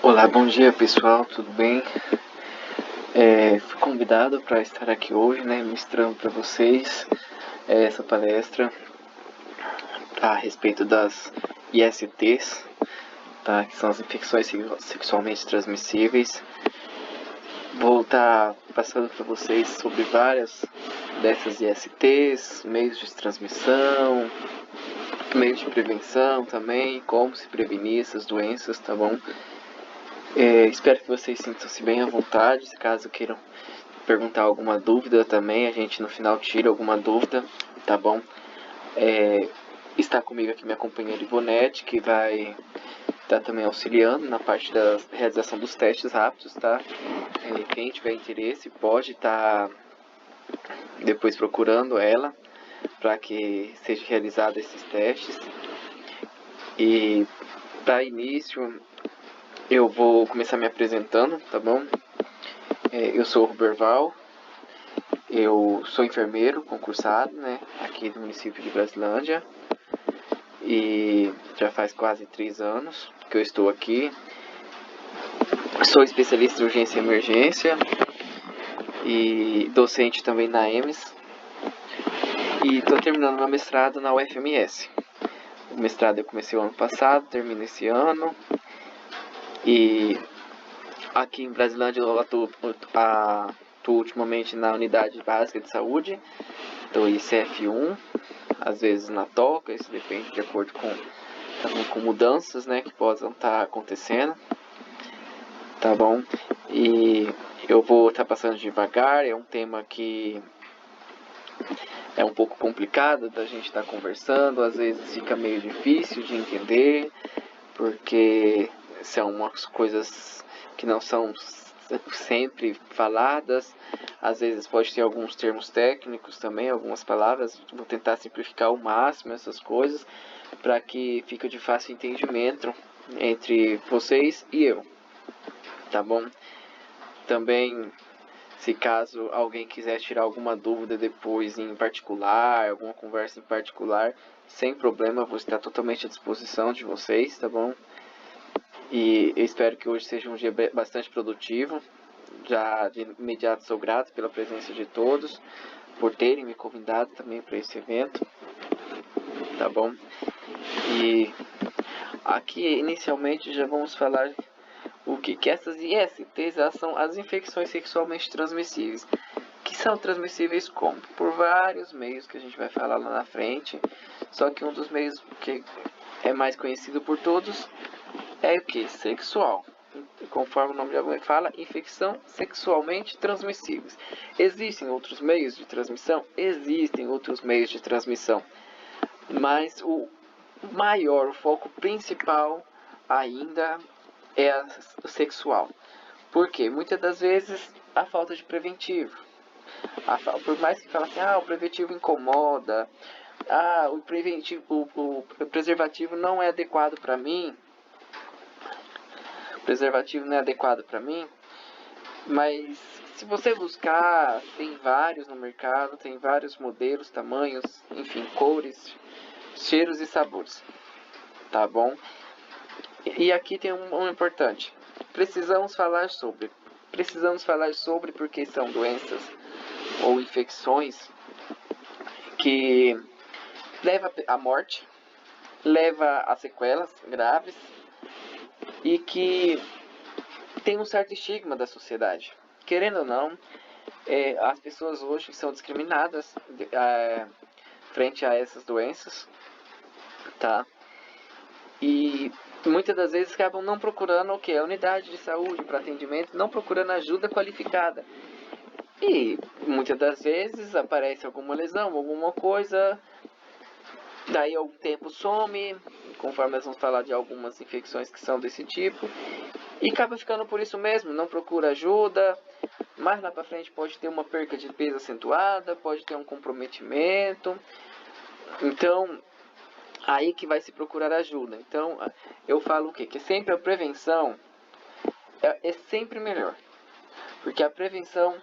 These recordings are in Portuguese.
Olá, bom dia pessoal, tudo bem? Fui convidado para estar aqui hoje, ministrando para vocês essa palestra a respeito das ISTs, tá? Que são as infecções sexualmente transmissíveis. Vou estar passando para vocês sobre várias dessas ISTs, meios de transmissão, meios de prevenção também, como se prevenir essas doenças, tá bom? Espero que vocês sintam-se bem à vontade, se caso queiram perguntar alguma dúvida também, a gente no final tira alguma dúvida, tá bom? Está comigo aqui minha companheira Ivonete, que vai estar também auxiliando na parte da realização dos testes rápidos, tá? Quem tiver interesse pode estar depois procurando ela para que seja realizado esses testes. E para início eu vou começar me apresentando, tá bom? Eu sou o Ruberval, eu sou enfermeiro concursado, aqui do município de Brasilândia, e já faz quase 3 anos que eu estou aqui. Sou especialista em urgência e emergência e docente também na EMS, e estou terminando meu mestrado na UFMS. O mestrado eu comecei o ano passado, termino esse ano, e aqui em Brasilândia eu atuo ultimamente na unidade básica de saúde do ICF1, às vezes na toca, isso depende de acordo com mudanças, que possam estar acontecendo, tá bom? E eu vou estar passando devagar, é um tema que é um pouco complicado da gente estar conversando, às vezes fica meio difícil de entender, porque são umas coisas que não são sempre faladas, às vezes pode ter alguns termos técnicos também, algumas palavras. Vou tentar simplificar ao máximo essas coisas para que fique de fácil entendimento entre vocês e eu, tá bom? Também, se caso alguém quiser tirar alguma dúvida depois em particular, alguma conversa em particular, sem problema, vou estar totalmente à disposição de vocês, tá bom? E eu espero que hoje seja um dia bastante produtivo. Já de imediato sou grato pela presença de todos, por terem me convidado também para esse evento, tá bom? E aqui inicialmente já vamos falar o que essas ISTs são as infecções sexualmente transmissíveis, que são transmissíveis como? Por vários meios que a gente vai falar lá na frente, só que um dos meios que é mais conhecido por todos é o que? Sexual. Conforme o nome já fala, infecção sexualmente transmissíveis. Existem outros meios de transmissão? Existem outros meios de transmissão. Mas o maior, o foco principal ainda é o sexual. Por quê? Muitas das vezes a falta de preventivo. Por mais que fale assim, o preventivo incomoda, o preservativo não é adequado para mim, mas se você buscar, tem vários no mercado, tem vários modelos, tamanhos, enfim, cores, cheiros e sabores, tá bom? E aqui tem um importante, precisamos falar sobre porque são doenças ou infecções que levam à morte, leva a sequelas graves e que tem um certo estigma da sociedade. Querendo ou não, as pessoas hoje são discriminadas frente a essas doenças, tá? E muitas das vezes acabam não procurando a unidade de saúde para atendimento, não procurando ajuda qualificada. E muitas das vezes aparece alguma lesão, alguma coisa, daí algum tempo some, conforme nós vamos falar de algumas infecções que são desse tipo, e acaba ficando por isso mesmo, não procura ajuda. Mais lá para frente pode ter uma perca de peso acentuada, pode ter um comprometimento. Então, aí que vai se procurar ajuda. Então, eu falo o quê? Que sempre a prevenção é sempre melhor. Porque a prevenção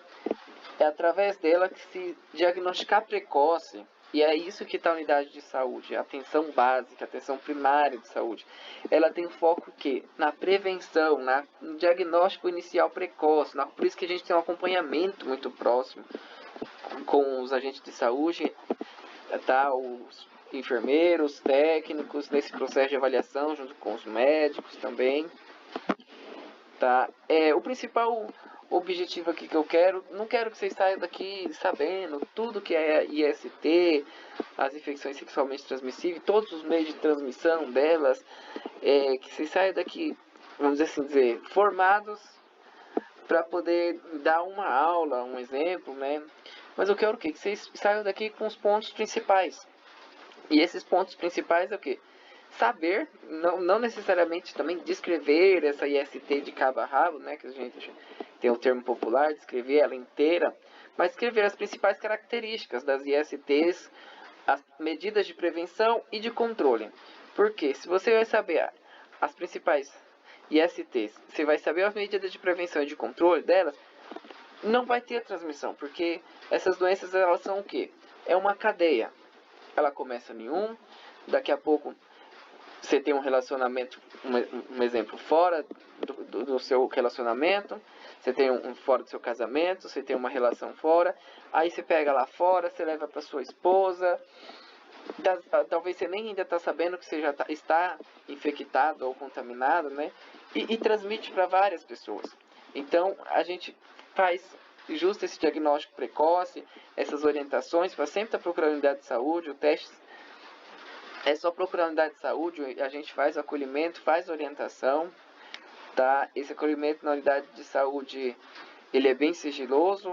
é através dela que se diagnosticar precoce, E é isso que está a unidade de saúde, a atenção básica, a atenção primária de saúde. Ela tem foco que na prevenção, no diagnóstico inicial precoce, por isso que a gente tem um acompanhamento muito próximo com os agentes de saúde, tá? Os enfermeiros, técnicos, nesse processo de avaliação, junto com os médicos também. Tá? O principal objetivo aqui que eu não quero que vocês saiam daqui sabendo tudo que é IST, as infecções sexualmente transmissíveis, todos os meios de transmissão delas, que vocês saiam daqui, vamos assim dizer, formados para poder dar uma aula, um exemplo, né? Mas eu quero o quê? Que vocês saiam daqui com os pontos principais. E esses pontos principais é o quê? Saber, não necessariamente também descrever essa IST de cabo a rabo, né? Que a gente tem o termo popular, descrever ela inteira, mas descrever as principais características das ISTs, as medidas de prevenção e de controle. Porque se você vai saber as principais ISTs, você vai saber as medidas de prevenção e de controle delas, não vai ter transmissão, porque essas doenças elas são o quê? É uma cadeia. Ela começa em daqui a pouco você tem um relacionamento, um exemplo, fora do seu relacionamento, você tem um fora do seu casamento, você tem uma relação fora, aí você pega lá fora, você leva para sua esposa, talvez você nem ainda está sabendo que você já está infectado ou contaminado, né? E transmite para várias pessoas. Então, a gente faz justo esse diagnóstico precoce, essas orientações, para sempre estar procurando a unidade de saúde, o teste é só procurar a unidade de saúde, a gente faz o acolhimento, faz orientação, tá? Esse acolhimento na unidade de saúde, ele é bem sigiloso,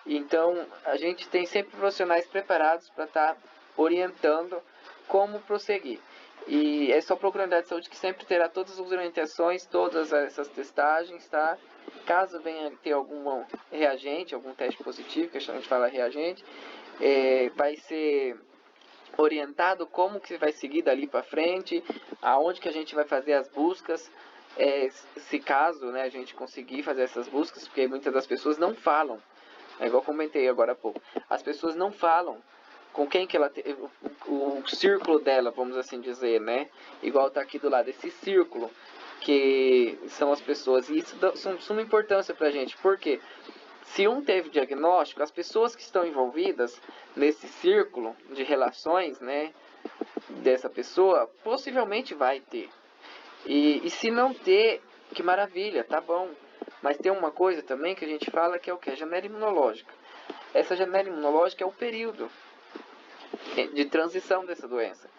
então a gente tem sempre profissionais preparados para estar orientando como prosseguir. E é só procurar a unidade de saúde que sempre terá todas as orientações, todas essas testagens, tá? Caso venha ter algum reagente, algum teste positivo, que a gente fala reagente, vai ser orientado como que vai seguir dali para frente, aonde que a gente vai fazer as buscas, se caso, né, a gente conseguir fazer essas buscas, porque muitas das pessoas não falam, igual eu comentei agora há pouco, as pessoas não falam com quem que ela tem, o círculo dela, vamos assim dizer, né, igual está aqui do lado, esse círculo que são as pessoas, e isso são de suma importância para a gente, porque se um teve diagnóstico, as pessoas que estão envolvidas nesse círculo de relações, né, dessa pessoa, possivelmente vai ter. E se não ter, que maravilha, tá bom. Mas tem uma coisa também que a gente fala que é o que? A janela imunológica. Essa janela imunológica é o período de transição dessa doença.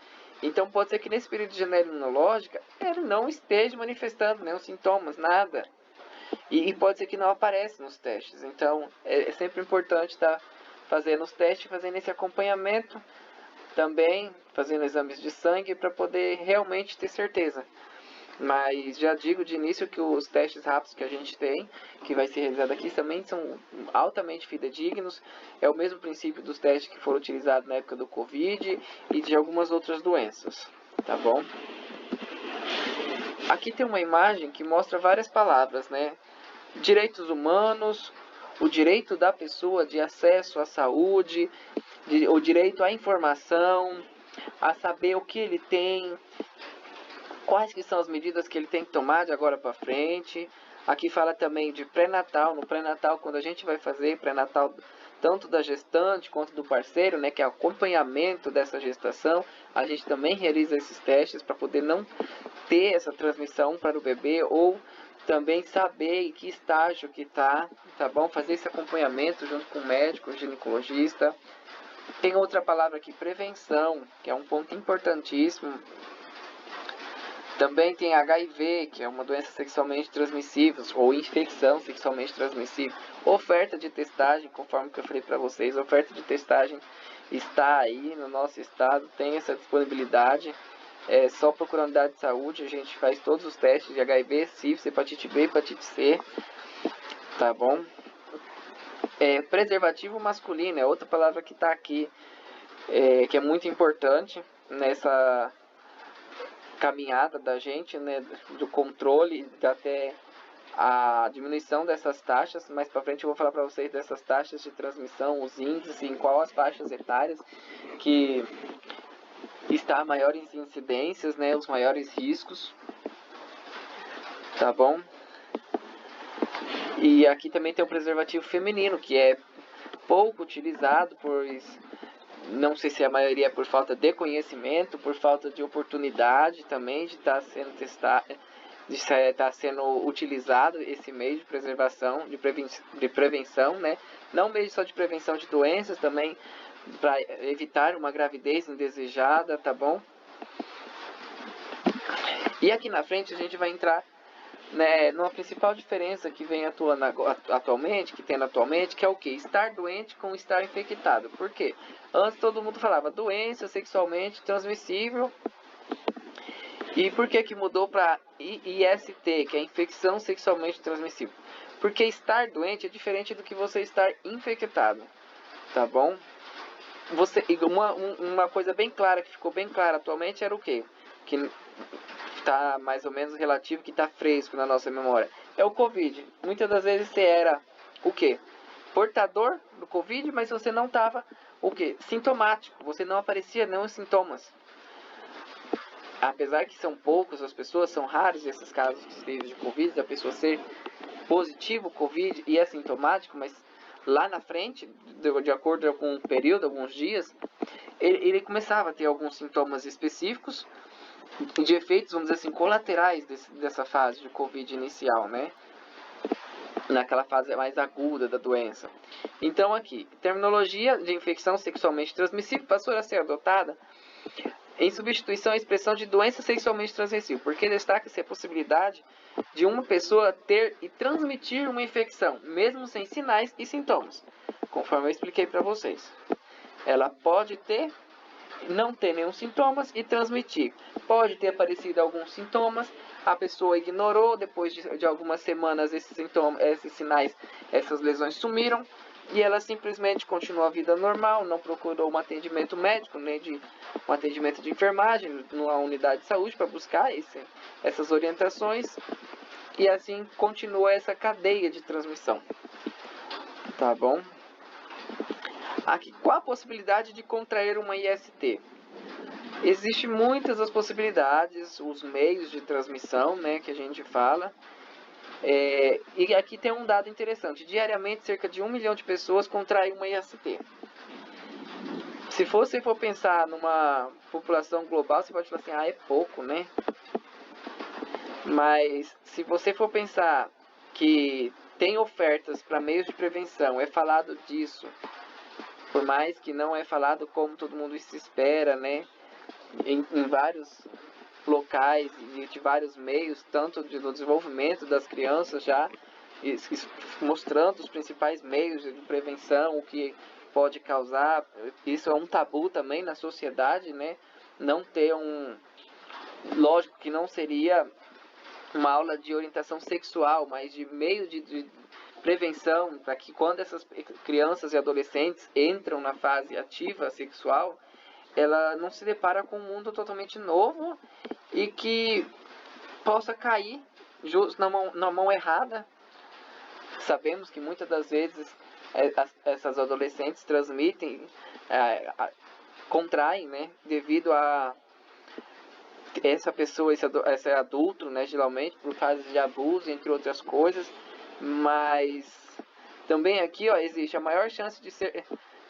Então pode ser que nesse período de janela imunológica ele não esteja manifestando nenhum sintomas, nada. E pode ser que não apareça nos testes. Então é sempre importante estar fazendo os testes, fazendo esse acompanhamento, também fazendo exames de sangue para poder realmente ter certeza. Mas já digo de início que os testes rápidos que a gente tem, que vai ser realizado aqui, também são altamente fidedignos. É o mesmo princípio dos testes que foram utilizados na época do Covid e de algumas outras doenças. Tá bom? Aqui tem uma imagem que mostra várias palavras, né? Direitos humanos, o direito da pessoa de acesso à saúde, o direito à informação, a saber o que ele tem, quais que são as medidas que ele tem que tomar de agora para frente. Aqui fala também de pré-natal. No pré-natal, quando a gente vai fazer pré-natal tanto da gestante quanto do parceiro, né, que é o acompanhamento dessa gestação, a gente também realiza esses testes para poder não ter essa transmissão para o bebê, ou também saber em que estágio que tá bom? Fazer esse acompanhamento junto com o médico, o ginecologista. Tem outra palavra aqui, prevenção, que é um ponto importantíssimo. Também tem HIV, que é uma doença sexualmente transmissível, ou infecção sexualmente transmissível. Oferta de testagem, conforme que eu falei para vocês, oferta de testagem está aí no nosso estado, tem essa disponibilidade. É só procurar a unidade de saúde, a gente faz todos os testes de HIV, sífilis, hepatite B, hepatite C, tá bom? Preservativo masculino é outra palavra que está aqui, que é muito importante nessa caminhada da gente, né, do controle até a diminuição dessas taxas. Mais para frente eu vou falar para vocês dessas taxas de transmissão, os índices, em qual as faixas etárias que está maiores incidências, né, os maiores riscos, tá bom? E aqui também tem o preservativo feminino, que é pouco utilizado, pois não sei se a maioria é por falta de conhecimento, por falta de oportunidade também de estar sendo testado, de estar sendo utilizado esse meio de preservação, de prevenção, né? Não meio só de prevenção de doenças, também para evitar uma gravidez indesejada, tá bom? E aqui na frente a gente vai entrar, né, numa principal diferença que vem atuando atualmente, que é o que? Estar doente com estar infectado. Por quê? Antes todo mundo falava doença sexualmente transmissível. E por que mudou para IST, que é infecção sexualmente transmissível? Porque estar doente é diferente do que você estar infectado, tá bom? Uma coisa bem clara, que ficou bem clara atualmente, era o quê? Que está mais ou menos relativo, que está fresco na nossa memória, é o Covid. Muitas das vezes você era o quê? Portador do Covid, mas você não estava o quê? Sintomático, você não aparecia nenhum sintomas. Apesar que são poucas as pessoas, são raros esses casos de Covid, da pessoa ser positivo Covid e assintomático, mas lá na frente, de acordo com um período, alguns dias, ele começava a ter alguns sintomas específicos, de efeitos, vamos dizer assim, colaterais dessa fase de Covid inicial, né? Naquela fase mais aguda da doença. Então aqui, terminologia de infecção sexualmente transmissível passou a ser adotada em substituição à expressão de doença sexualmente transmissível, porque destaca-se a possibilidade de uma pessoa ter e transmitir uma infecção, mesmo sem sinais e sintomas, conforme eu expliquei para vocês. Ela pode ter, não ter nenhum sintomas e transmitir. Pode ter aparecido alguns sintomas, a pessoa ignorou, depois de algumas semanas esses sintomas, esses sinais, essas lesões sumiram, e ela simplesmente continuou a vida normal, não procurou um atendimento médico, nem um atendimento de enfermagem numa unidade de saúde para buscar essas orientações, e assim continua essa cadeia de transmissão. Tá bom? Aqui, qual a possibilidade de contrair uma IST? Existem muitas as possibilidades, os meios de transmissão, né, que a gente fala. E aqui tem um dado interessante. Diariamente, cerca de 1 milhão de pessoas contraem uma IST. Se você for pensar numa população global, você pode falar assim, é pouco, né? Mas se você for pensar que tem ofertas para meios de prevenção, é falado disso, por mais que não é falado como todo mundo se espera, né? Em vários locais e de vários meios, tanto do desenvolvimento das crianças já, mostrando os principais meios de prevenção, o que pode causar. Isso é um tabu também na sociedade, né? Não ter lógico que não seria uma aula de orientação sexual, mas de meio de prevenção, para que quando essas crianças e adolescentes entram na fase ativa sexual, ela não se depara com um mundo totalmente novo e que possa cair justo na mão errada. Sabemos que muitas das vezes essas adolescentes transmitem, contraem, né, devido a essa pessoa, esse adulto, né, geralmente por causa de abuso, entre outras coisas. Mas também aqui, existe a maior chance de ser,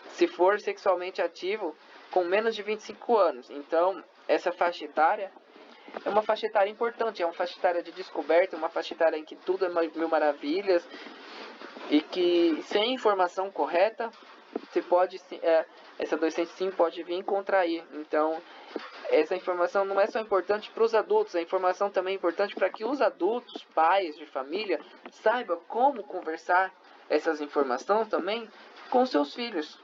se for sexualmente ativo, com menos de 25 anos. Então, essa faixa etária é uma faixa etária importante, é uma faixa etária de descoberta, uma faixa etária em que tudo é mil maravilhas, e que sem informação correta, essa adolescente sim pode vir contrair. Então, essa informação não é só importante para os adultos, a informação também é importante para que os adultos, pais de família, saibam como conversar essas informações também com seus filhos.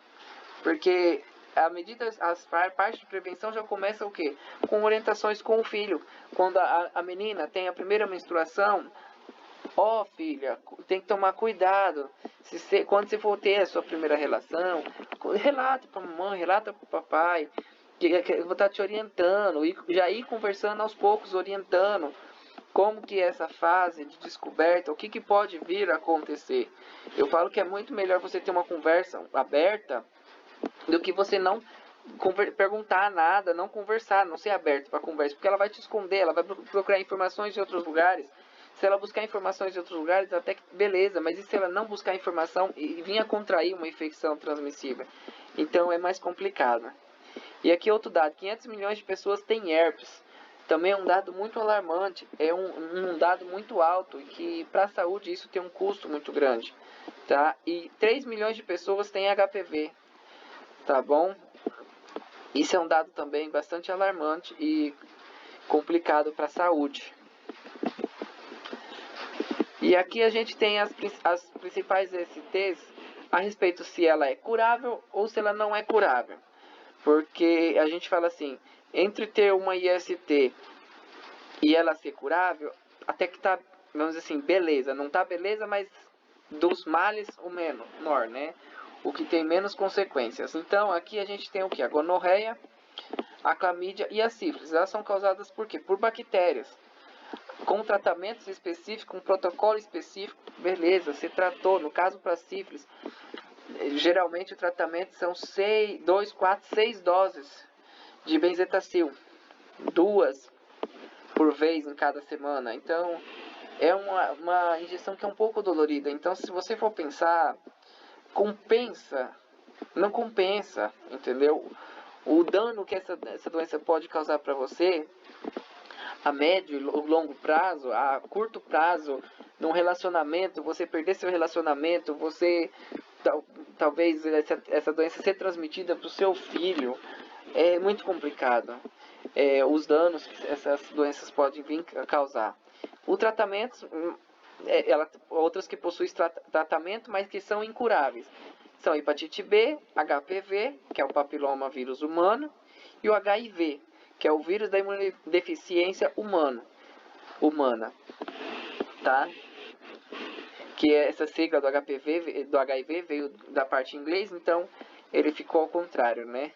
Porque à medida as partes de prevenção já começa o quê? Com orientações com o filho. Quando a menina tem a primeira menstruação, filha, tem que tomar cuidado. Quando você for ter a sua primeira relação, relata para a mamãe, relata para o papai, que eu vou estar te orientando, e já ir conversando aos poucos, orientando como que é essa fase de descoberta, o que, que pode vir a acontecer. Eu falo que é muito melhor você ter uma conversa aberta do que você não perguntar nada, não conversar, não ser aberto para conversa, porque ela vai te esconder, ela vai procurar informações em outros lugares. Se ela buscar informações em outros lugares, até que beleza, mas e se ela não buscar informação e vir a contrair uma infecção transmissível? Então é mais complicado. E aqui outro dado, 500 milhões de pessoas têm herpes. Também é um dado muito alarmante, é um dado muito alto e que para a saúde isso tem um custo muito grande, tá? E 3 milhões de pessoas têm HPV, tá bom? Isso é um dado também bastante alarmante e complicado para a saúde. E aqui a gente tem as principais ISTs a respeito se ela é curável ou se ela não é curável. Porque a gente fala assim, entre ter uma IST e ela ser curável, até que tá, vamos dizer assim, beleza. Não tá beleza, mas dos males o menor, né? O que tem menos consequências. Então aqui a gente tem o que? A gonorreia, a clamídia e a sífilis. Elas são causadas por quê? Por bactérias. Com tratamentos específicos, um protocolo específico, beleza, se tratou. No caso para sífilis, geralmente o tratamento são 2, 4, 6 doses de benzetacil, 2 por vez em cada semana. Então é uma injeção que é um pouco dolorida. Então se você for pensar, compensa, não compensa, entendeu? O dano que essa doença pode causar para você a médio e longo prazo, a curto prazo, num relacionamento, você perder seu relacionamento, você talvez essa doença ser transmitida para o seu filho, é muito complicado. Os danos que essas doenças podem vir a causar. O tratamento, outras que possuem tratamento, mas que são incuráveis. São hepatite B, HPV, que é o papiloma vírus humano, e o HIV, que é o vírus da imunodeficiência humana, tá? Que é essa sigla do HPV, do HIV veio da parte em inglês, então ele ficou ao contrário, né?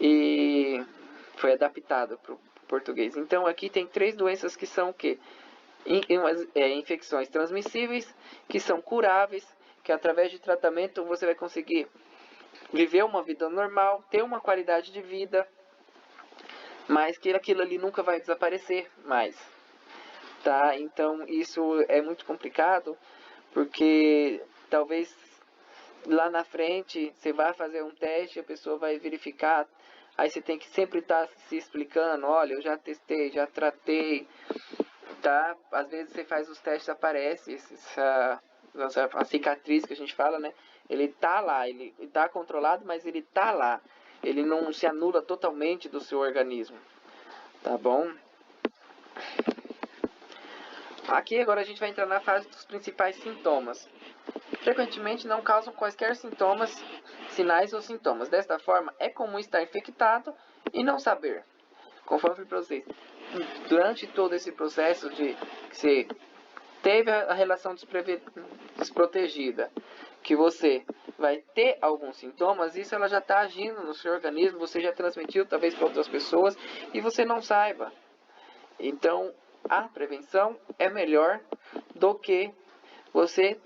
E foi adaptado para o português. Então aqui tem 3 doenças que são o quê? Infecções transmissíveis, que são curáveis, que através de tratamento você vai conseguir viver uma vida normal, ter uma qualidade de vida, mas que aquilo ali nunca vai desaparecer mais, tá? Então isso é muito complicado, porque talvez lá na frente você vai fazer um teste, a pessoa vai verificar, aí você tem que sempre estar se explicando, olha, eu já testei, já tratei, tá? Às vezes você faz os testes, aparece a cicatriz que a gente fala, né? Ele tá lá, ele tá controlado, mas ele tá lá. Ele não se anula totalmente do seu organismo, tá bom? Aqui agora a gente vai entrar na fase dos principais sintomas. Frequentemente não causam quaisquer sinais ou sintomas. Desta forma, é comum estar infectado e não saber. Conforme eu falei para vocês, durante todo esse processo de que você teve a relação desprotegida, que você vai ter alguns sintomas, isso ela já está agindo no seu organismo, você já transmitiu talvez para outras pessoas e você não saiba. Então, a prevenção é melhor do que você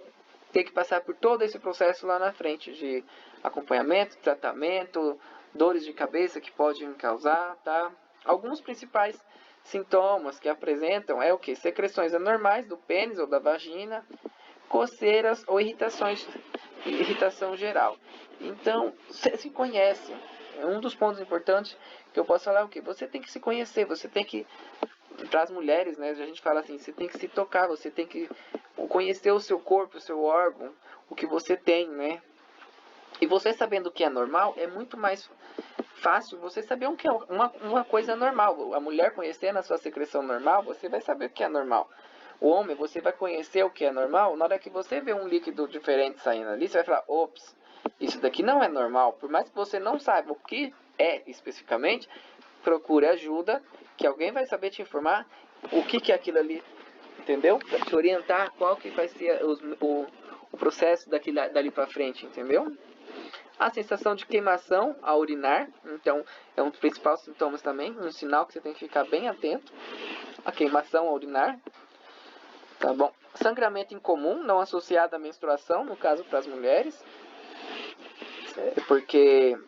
ter que passar por todo esse processo lá na frente de acompanhamento, tratamento, dores de cabeça que podem causar, tá? Alguns principais sintomas que apresentam é o que? Secreções anormais do pênis ou da vagina, coceiras ou irritação geral. Então, você se conhece. Um dos pontos importantes que eu posso falar é o que? Você tem que se conhecer, você tem que, para as mulheres, né, a gente fala assim, você tem que se tocar, você tem que conhecer o seu corpo, o seu órgão, o que você tem, né? E você sabendo o que é normal, é muito mais fácil você saber o que é uma coisa normal. A mulher conhecendo a sua secreção normal, você vai saber o que é normal. O homem, você vai conhecer o que é normal. Na hora que você vê um líquido diferente saindo ali, você vai falar, ops, isso daqui não é normal. Por mais que você não saiba o que é especificamente, procure ajuda, que alguém vai saber te informar o que é aquilo ali, entendeu? Para te orientar qual que vai ser o processo dali para frente, entendeu? A sensação de queimação ao urinar, então é um dos principais sintomas também, um sinal que você tem que ficar bem atento. a queimação urinar, tá bom? Sangramento incomum, não associado à menstruação, no caso para as mulheres, porque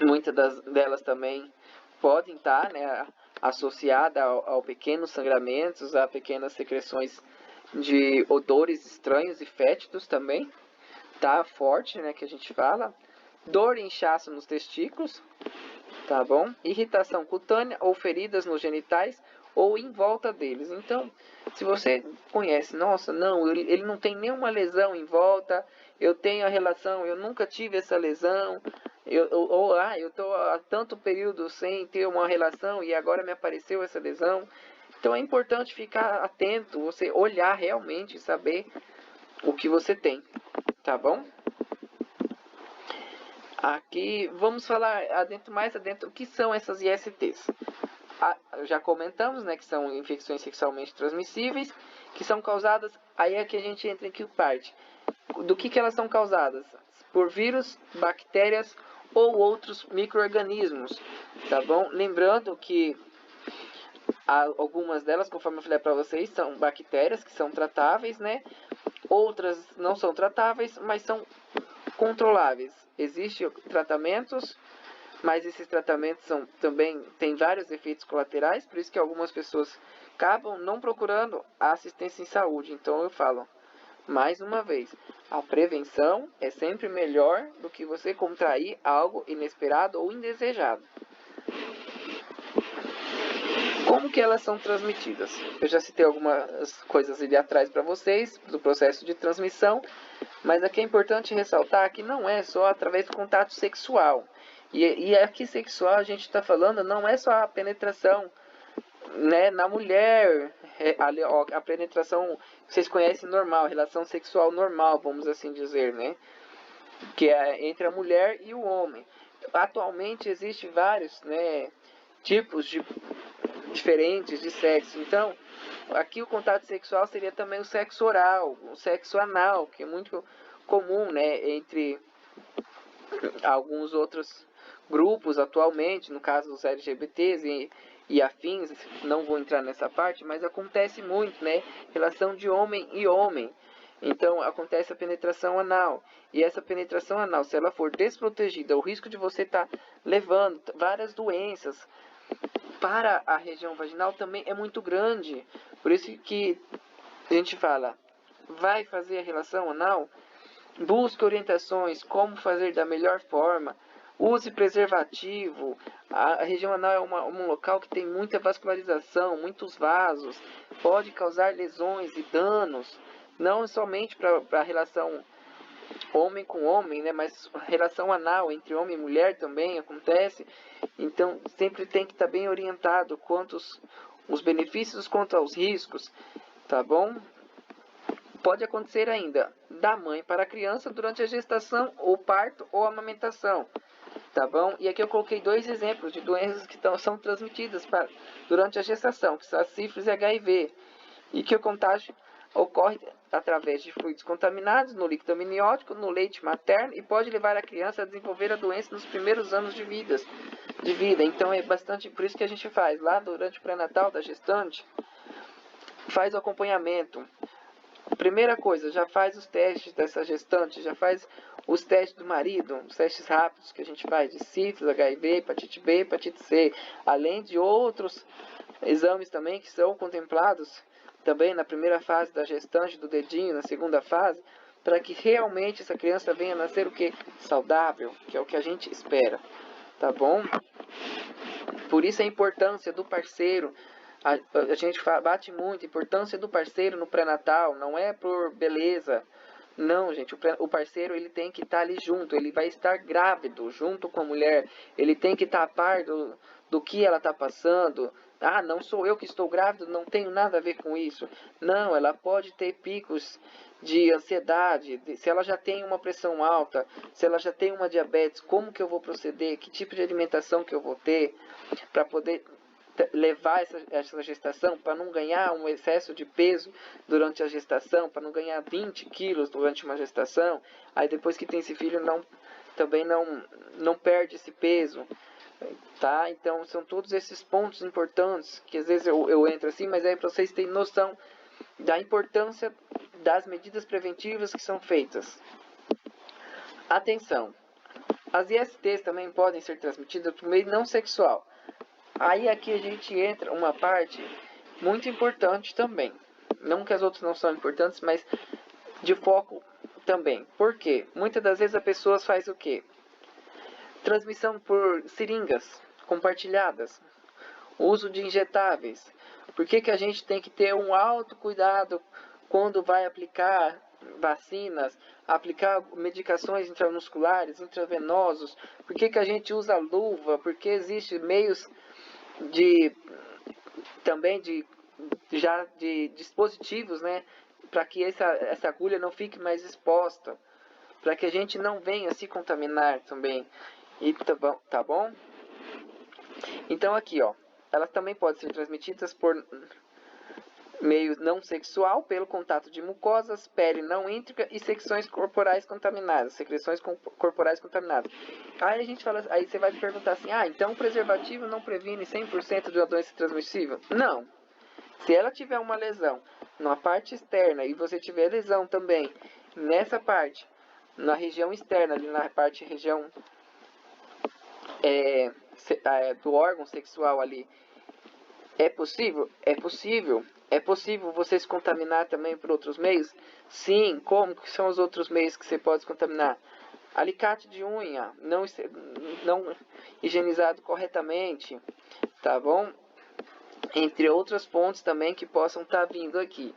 muitas delas também podem estar, né, associadas ao pequenos sangramentos, a pequenas secreções de odores estranhos e fétidos também, tá? Forte, né, que a gente fala. Dor e inchaço nos testículos, tá bom? Irritação cutânea ou feridas nos genitais ou em volta deles. Então, se você conhece, nossa, não, ele não tem nenhuma lesão em volta, eu tenho a relação, eu nunca tive essa lesão, eu tô há tanto período sem ter uma relação e agora me apareceu essa lesão. Então é importante ficar atento, você olhar realmente e saber o que você tem, tá bom? Aqui vamos falar mais adentro o que são essas ISTs. Já comentamos, né, que são infecções sexualmente transmissíveis, que são causadas, aí é que a gente entra em que parte. Do que elas são causadas? Por vírus, bactérias ou outros micro-organismos, tá bom? Lembrando que algumas delas, conforme eu falei para vocês, são bactérias que são tratáveis, né? Outras não são tratáveis, mas são controláveis. Existem tratamentos, mas esses tratamentos também têm vários efeitos colaterais, por isso que algumas pessoas acabam não procurando a assistência em saúde. Então eu falo, mais uma vez, a prevenção é sempre melhor do que você contrair algo inesperado ou indesejado. Como que elas são transmitidas? Eu já citei algumas coisas ali atrás para vocês, do processo de transmissão, mas aqui é importante ressaltar que não é só através do contato sexual. E aqui sexual a gente está falando, não é só a penetração, né, na mulher, a penetração que vocês conhecem normal, relação sexual normal, vamos assim dizer, né? Que é entre a mulher e o homem. Atualmente existem vários, né, tipos diferentes de sexo. Então, aqui o contato sexual seria também o sexo oral, o sexo anal, que é muito comum, né, entre alguns outros grupos atualmente, no caso dos LGBTs e afins, não vou entrar nessa parte, mas acontece muito, né, relação de homem e homem. Então, acontece a penetração anal. E essa penetração anal, se ela for desprotegida, o risco de você estar levando várias doenças para a região vaginal também é muito grande. Por isso que a gente fala, vai fazer a relação anal? Busque orientações, como fazer da melhor forma. Use preservativo. A região anal é um local que tem muita vascularização, muitos vasos. Pode causar lesões e danos. Não somente para a relação homem com homem, né, mas relação anal entre homem e mulher também acontece. Então, sempre tem que estar bem orientado quanto os benefícios quanto aos riscos, tá bom? Pode acontecer ainda da mãe para a criança durante a gestação, ou parto, ou amamentação, tá bom? E aqui eu coloquei 2 exemplos de doenças que são transmitidas durante a gestação, que são a sífilis e HIV, e que o contágio ocorre através de fluidos contaminados no líquido amniótico, no leite materno, e pode levar a criança a desenvolver a doença nos primeiros anos de vida. Então é bastante, por isso que a gente faz lá durante o pré-natal da gestante, faz o acompanhamento. Primeira coisa, já faz os testes dessa gestante, já faz os testes do marido, os testes rápidos que a gente faz de sífilis, HIV, hepatite B, hepatite C, além de outros exames também que são contemplados também na primeira fase da gestante, do dedinho, na segunda fase, para que realmente essa criança venha a nascer o que? Saudável, que é o que a gente espera, tá bom? Por isso a importância do parceiro, a gente bate muito, a importância do parceiro no pré-natal, não é por beleza, não, gente, o parceiro ele tem que estar ali junto, ele vai estar grávido junto com a mulher, ele tem que estar a par do que ela está passando. Ah, não sou eu que estou grávida, não tenho nada a ver com isso. Não, ela pode ter picos de ansiedade, se ela já tem uma pressão alta, se ela já tem uma diabetes, como que eu vou proceder, que tipo de alimentação que eu vou ter, para poder levar essa gestação, para não ganhar um excesso de peso durante a gestação, para não ganhar 20 quilos durante uma gestação, aí depois que tem esse filho também não perde esse peso. tá? Então são todos esses pontos importantes que às vezes eu entro assim, mas é para vocês terem noção da importância das medidas preventivas que são feitas. Atenção, as ISTs também podem ser transmitidas por meio não sexual. Aí aqui a gente entra uma parte muito importante também. Não que as outras não são importantes, mas de foco também. Por quê? Muitas das vezes a pessoa faz o quê? Transmissão por seringas compartilhadas. Uso de injetáveis. Por que a gente tem que ter um alto cuidado quando vai aplicar vacinas, aplicar medicações intramusculares, intravenosos? Por que a gente usa luva? Porque existe meios também de dispositivos, né, para que essa agulha não fique mais exposta, para que a gente não venha se contaminar também. E tá bom? Então aqui, ó, elas também podem ser transmitidas por meio não sexual, pelo contato de mucosas, pele não íntegra e secreções corporais contaminadas. Aí a gente fala, aí você vai me perguntar assim: "Ah, então o preservativo não previne 100% de uma doença transmissível?" Não. Se ela tiver uma lesão na parte externa e você tiver lesão também nessa parte, na região externa, ali na região do órgão sexual ali, é possível? É possível. É possível você se contaminar também por outros meios? Sim. Como que são os outros meios que você pode se contaminar? Alicate de unha, não higienizado corretamente, tá bom? Entre outras pontos também que possam estar vindo aqui.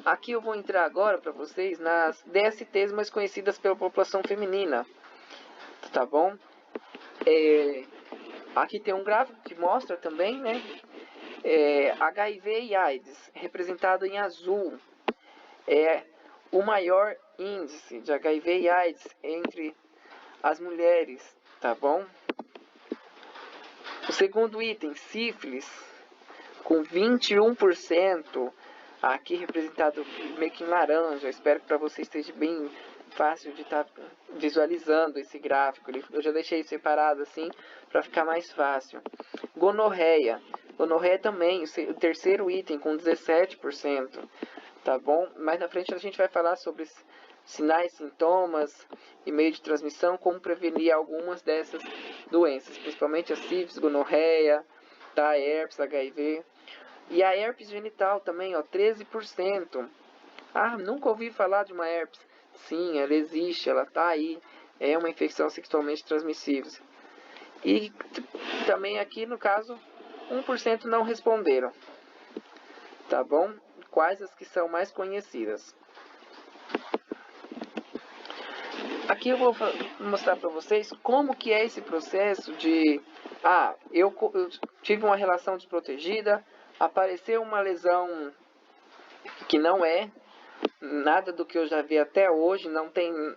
Aqui eu vou entrar agora para vocês nas DSTs mais conhecidas pela população feminina, tá bom? Aqui tem um gráfico que mostra também, né? HIV e AIDS, representado em azul, é o maior índice de HIV e AIDS entre as mulheres, tá bom? O segundo item, sífilis, com 21%, aqui representado meio que em laranja. Eu espero que para vocês esteja bem fácil de estar visualizando esse gráfico. Eu já deixei separado assim para ficar mais fácil. Gonorreia. Gonorreia também, o terceiro item com 17%, tá bom? Mais na frente a gente vai falar sobre sinais, sintomas e meio de transmissão, como prevenir algumas dessas doenças, principalmente a sífilis, gonorreia, tá? Herpes, HIV. E a herpes genital também, ó, 13%. Ah, nunca ouvi falar de uma herpes. Sim, ela existe, ela tá aí. É uma infecção sexualmente transmissível. E também aqui, no caso, 1% não responderam. Tá bom? Quais as que são mais conhecidas? Aqui eu vou mostrar para vocês como que é esse processo de... eu tive uma relação desprotegida, apareceu uma lesão que não é nada do que eu já vi até hoje,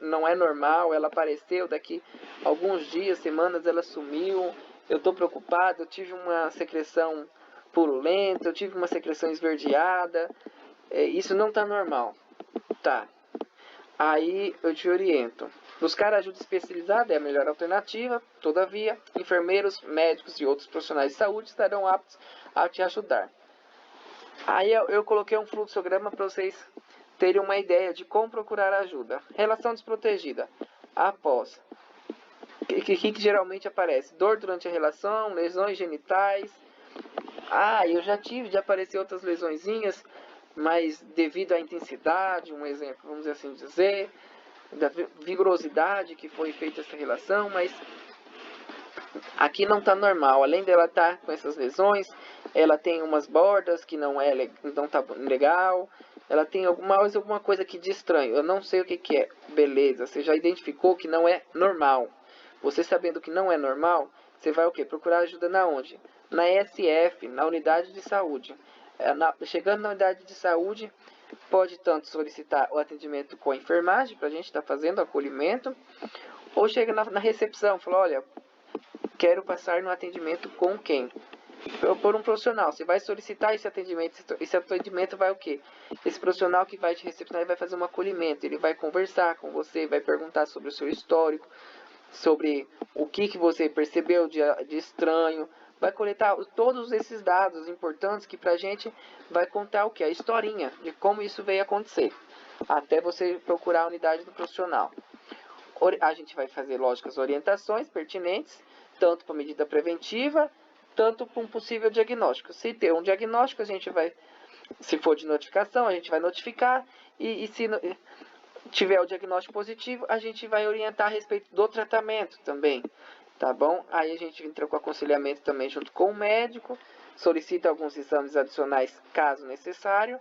não é normal, ela apareceu, daqui alguns dias, semanas, ela sumiu, eu estou preocupado, eu tive uma secreção purulenta, eu tive uma secreção esverdeada, isso não está normal, tá? Aí eu te oriento. Buscar ajuda especializada é a melhor alternativa, todavia, enfermeiros, médicos e outros profissionais de saúde estarão aptos a te ajudar. Aí eu coloquei um fluxograma para vocês terem uma ideia de como procurar ajuda. Relação desprotegida. Após. Que geralmente aparece? Dor durante a relação, lesões genitais. Eu já tive de aparecer outras lesõezinhas, mas devido à intensidade, um exemplo, vamos assim dizer, da vigorosidade que foi feita essa relação, mas aqui não está normal. Além dela estar com essas lesões, ela tem umas bordas que não tá legal, ela tem alguma coisa aqui de estranho, eu não sei o que é. Beleza, você já identificou que não é normal. Você sabendo que não é normal, você vai o quê? Procurar ajuda na onde? Na SF, na unidade de saúde. Chegando na unidade de saúde, pode tanto solicitar o atendimento com a enfermagem, para a gente estar fazendo acolhimento, ou chega na recepção, fala, olha, quero passar no atendimento com quem? Por um profissional. Você vai solicitar esse atendimento vai o quê? Esse profissional que vai te recepcionar vai fazer um acolhimento, ele vai conversar com você, vai perguntar sobre o seu histórico, sobre o que você percebeu de estranho. Vai coletar todos esses dados importantes que pra gente vai contar o que? A historinha de como isso veio acontecer. Até você procurar a unidade do profissional. A gente vai fazer, lógico, as orientações pertinentes, tanto para medida preventiva, tanto para um possível diagnóstico. Se ter um diagnóstico, a gente vai, se for de notificação, a gente vai notificar, e se tiver o diagnóstico positivo, a gente vai orientar a respeito do tratamento também, tá bom? Aí a gente entra com aconselhamento também junto com o médico, solicita alguns exames adicionais caso necessário,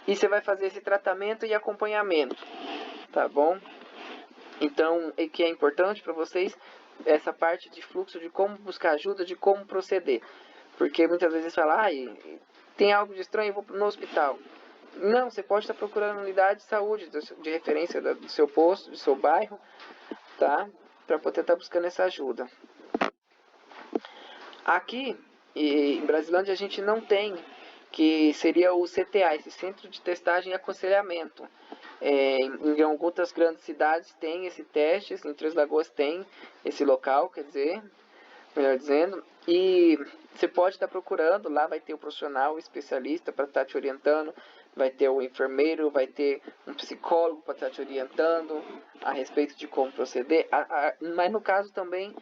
e você vai fazer esse tratamento e acompanhamento, tá bom? Então, o que é importante para vocês, essa parte de fluxo, de como buscar ajuda, de como proceder. Porque muitas vezes fala, tem algo de estranho, eu vou no hospital. Não, você pode estar procurando unidade de saúde, de referência do seu posto, do seu bairro, tá? Para poder estar buscando essa ajuda. Aqui, em Brasilândia, a gente não tem, que seria o CTA, esse Centro de Testagem e Aconselhamento. Em outras grandes cidades tem esse teste, em Três Lagoas tem esse local, quer dizer, melhor dizendo, e você pode estar procurando, lá vai ter o profissional, o especialista para estar te orientando, vai ter o enfermeiro, vai ter um psicólogo para estar te orientando a respeito de como proceder, mas no caso também,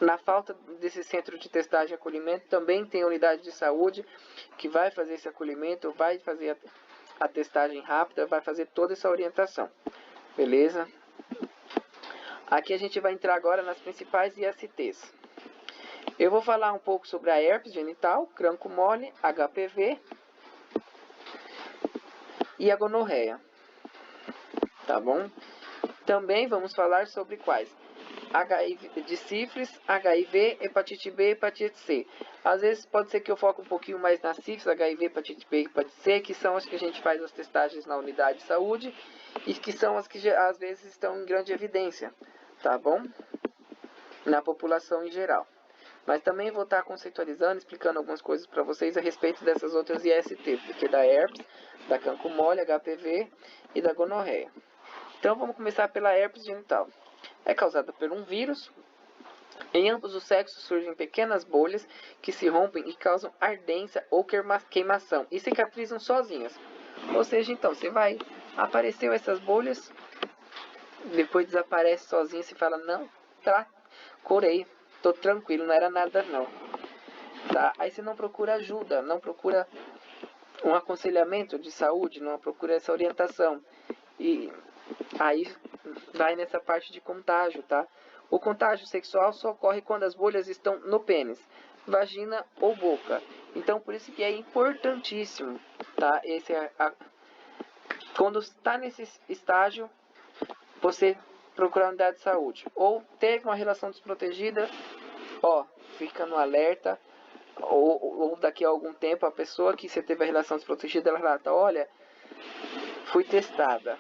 na falta desse centro de testagem e acolhimento, também tem a unidade de saúde que vai fazer esse acolhimento, vai fazer a testagem rápida, vai fazer toda essa orientação, beleza? Aqui a gente vai entrar agora nas principais ISTs. Eu vou falar um pouco sobre a herpes genital, cranco mole, HPV e a gonorreia, tá bom? Também vamos falar sobre quais? HIV de sífilis, HIV, hepatite B e hepatite C. Às vezes pode ser que eu foque um pouquinho mais na sífilis, HIV, hepatite B e hepatite C, que são as que a gente faz as testagens na unidade de saúde e que são as que às vezes estão em grande evidência, tá bom? Na população em geral. Mas também vou estar conceitualizando, explicando algumas coisas para vocês a respeito dessas outras IST, porque da herpes, da cancro mole, HPV e da gonorreia. Então vamos começar pela herpes genital. É causada por um vírus. Em ambos os sexos surgem pequenas bolhas que se rompem e causam ardência ou queimação e cicatrizam sozinhas. Ou seja, então, apareceu essas bolhas, depois desaparece sozinho, se fala, não, curei, tô tranquilo, não era nada não. Tá? Aí você não procura ajuda, não procura um aconselhamento de saúde, não procura essa orientação. E aí vai nessa parte de contágio, tá? O contágio sexual só ocorre quando as bolhas estão no pênis, vagina ou boca. Então, por isso que é importantíssimo, tá? Quando está nesse estágio, você procurar a unidade de saúde. Ou teve uma relação desprotegida, fica no alerta. Ou daqui a algum tempo, a pessoa que você teve a relação desprotegida, ela relata, olha, fui testada.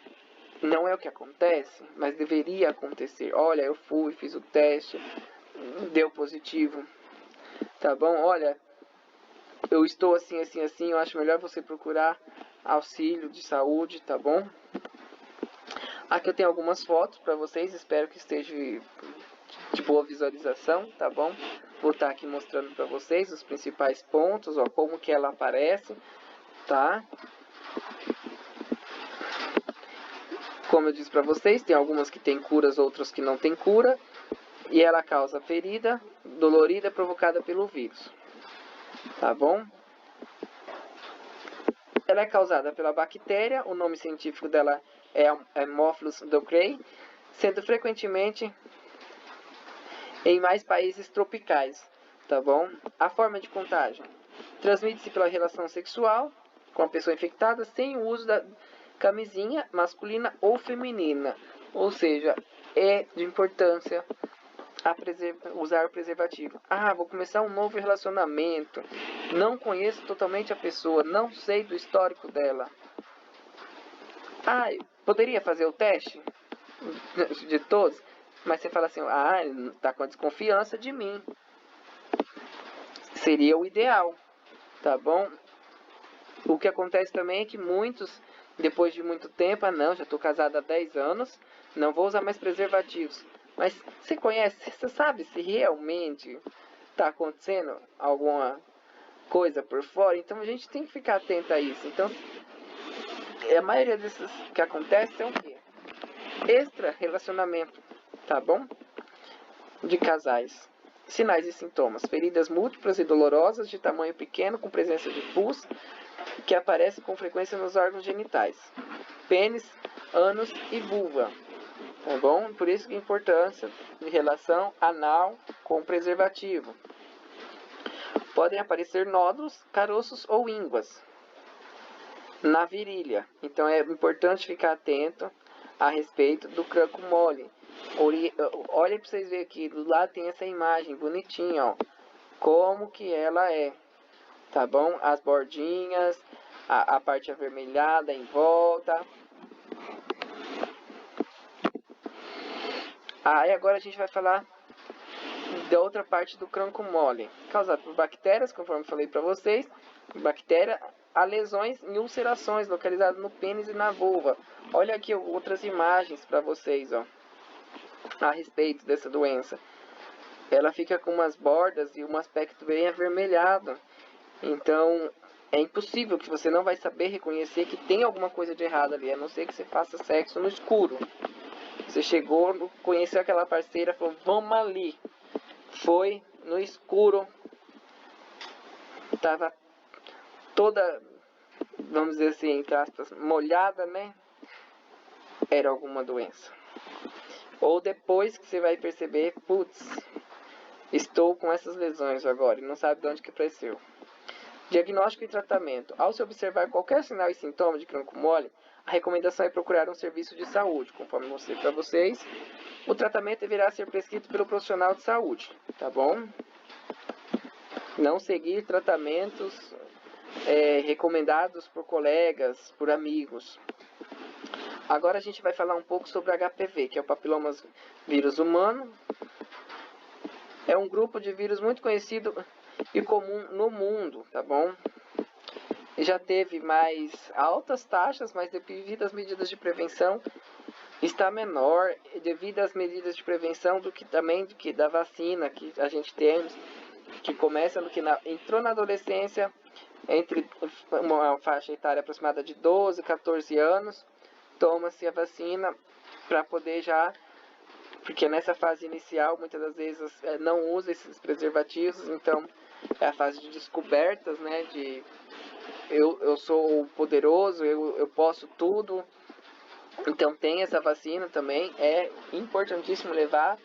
Não é o que acontece, mas deveria acontecer. Olha, eu fiz o teste, deu positivo. Tá bom? Olha, eu estou assim, assim, assim. Eu acho melhor você procurar auxílio de saúde, tá bom? Aqui eu tenho algumas fotos para vocês. Espero que esteja de boa visualização, tá bom? Vou estar aqui mostrando para vocês os principais pontos, como que ela aparece, tá? Como eu disse para vocês, tem algumas que tem curas, outras que não tem cura. E ela causa ferida dolorida provocada pelo vírus. Tá bom? Ela é causada pela bactéria, o nome científico dela é Haemophilus ducreyi, sendo frequentemente em mais países tropicais. Tá bom? A forma de contágio transmite-se pela relação sexual com a pessoa infectada sem o uso da camisinha masculina ou feminina. Ou seja, é de importância usar o preservativo. Vou começar um novo relacionamento. Não conheço totalmente a pessoa. Não sei do histórico dela. Poderia fazer o teste de todos? Mas você fala assim, tá com a desconfiança de mim. Seria o ideal. Tá bom? O que acontece também é que muitos, depois de muito tempo, já estou casada há 10 anos, não vou usar mais preservativos. Mas você conhece, você sabe se realmente está acontecendo alguma coisa por fora? Então a gente tem que ficar atento a isso. Então, a maioria desses que acontece são o quê? Extra relacionamento, tá bom? De casais. Sinais e sintomas: feridas múltiplas e dolorosas de tamanho pequeno com presença de pus que aparece com frequência nos órgãos genitais, pênis, ânus e vulva, tá bom? Por isso que a importância de relação anal com preservativo. Podem aparecer nódulos, caroços ou ínguas na virilha. Então é importante ficar atento a respeito do crânio mole. Olha para vocês verem aqui, do lado tem essa imagem bonitinha, ó, como que ela é, tá bom? As bordinhas, a parte avermelhada em volta. E agora a gente vai falar da outra parte do crânio mole, causado por bactérias, conforme falei para vocês. Bactéria, há lesões e ulcerações localizadas no pênis e na vulva. Olha aqui outras imagens para vocês, ó, a respeito dessa doença. Ela fica com umas bordas e um aspecto bem avermelhado. Então, é impossível que você não vai saber reconhecer que tem alguma coisa de errado ali, a não ser que você faça sexo no escuro. Você chegou, conheceu aquela parceira, falou, vamos ali. Foi no escuro, estava toda, vamos dizer assim, entre aspas, molhada, né? Era alguma doença. Ou depois que você vai perceber, putz, estou com essas lesões agora e não sabe de onde que apareceu. Diagnóstico e tratamento. Ao se observar qualquer sinal e sintoma de crânio mole, a recomendação é procurar um serviço de saúde. Conforme eu mostrei para vocês, o tratamento deverá ser prescrito pelo profissional de saúde, tá bom? Não seguir tratamentos recomendados por colegas, por amigos. Agora a gente vai falar um pouco sobre o HPV, que é o papiloma vírus humano. É um grupo de vírus muito conhecido e comum no mundo, tá bom? Já teve mais altas taxas, mas devido às medidas de prevenção está menor, devido às medidas de prevenção do que também do que da vacina que a gente tem, que começa no que entrou na adolescência, entre uma faixa etária aproximada de 12 a 14 anos, toma-se a vacina para poder já, porque nessa fase inicial muitas das vezes não usa esses preservativos, então é a fase de descobertas, né, de eu sou poderoso, eu posso tudo. Então tem essa vacina também, é importantíssimo levar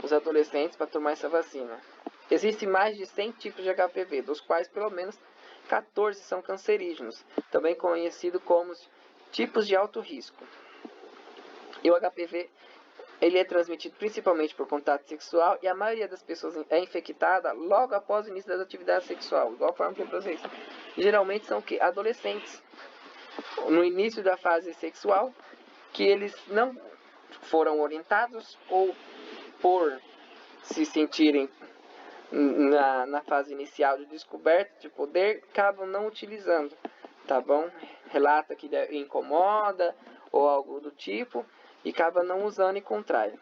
os adolescentes para tomar essa vacina. Existem mais de 100 tipos de HPV, dos quais pelo menos 14 são cancerígenos, também conhecido como tipos de alto risco. E o HPV ele é transmitido principalmente por contato sexual e a maioria das pessoas é infectada logo após o início da atividade sexual, igual a forma que eu falei. Geralmente são adolescentes, no início da fase sexual, que eles não foram orientados ou por se sentirem na fase inicial de descoberta de poder, acabam não utilizando, tá bom? Relata que incomoda ou algo do tipo e acaba não usando e contrai.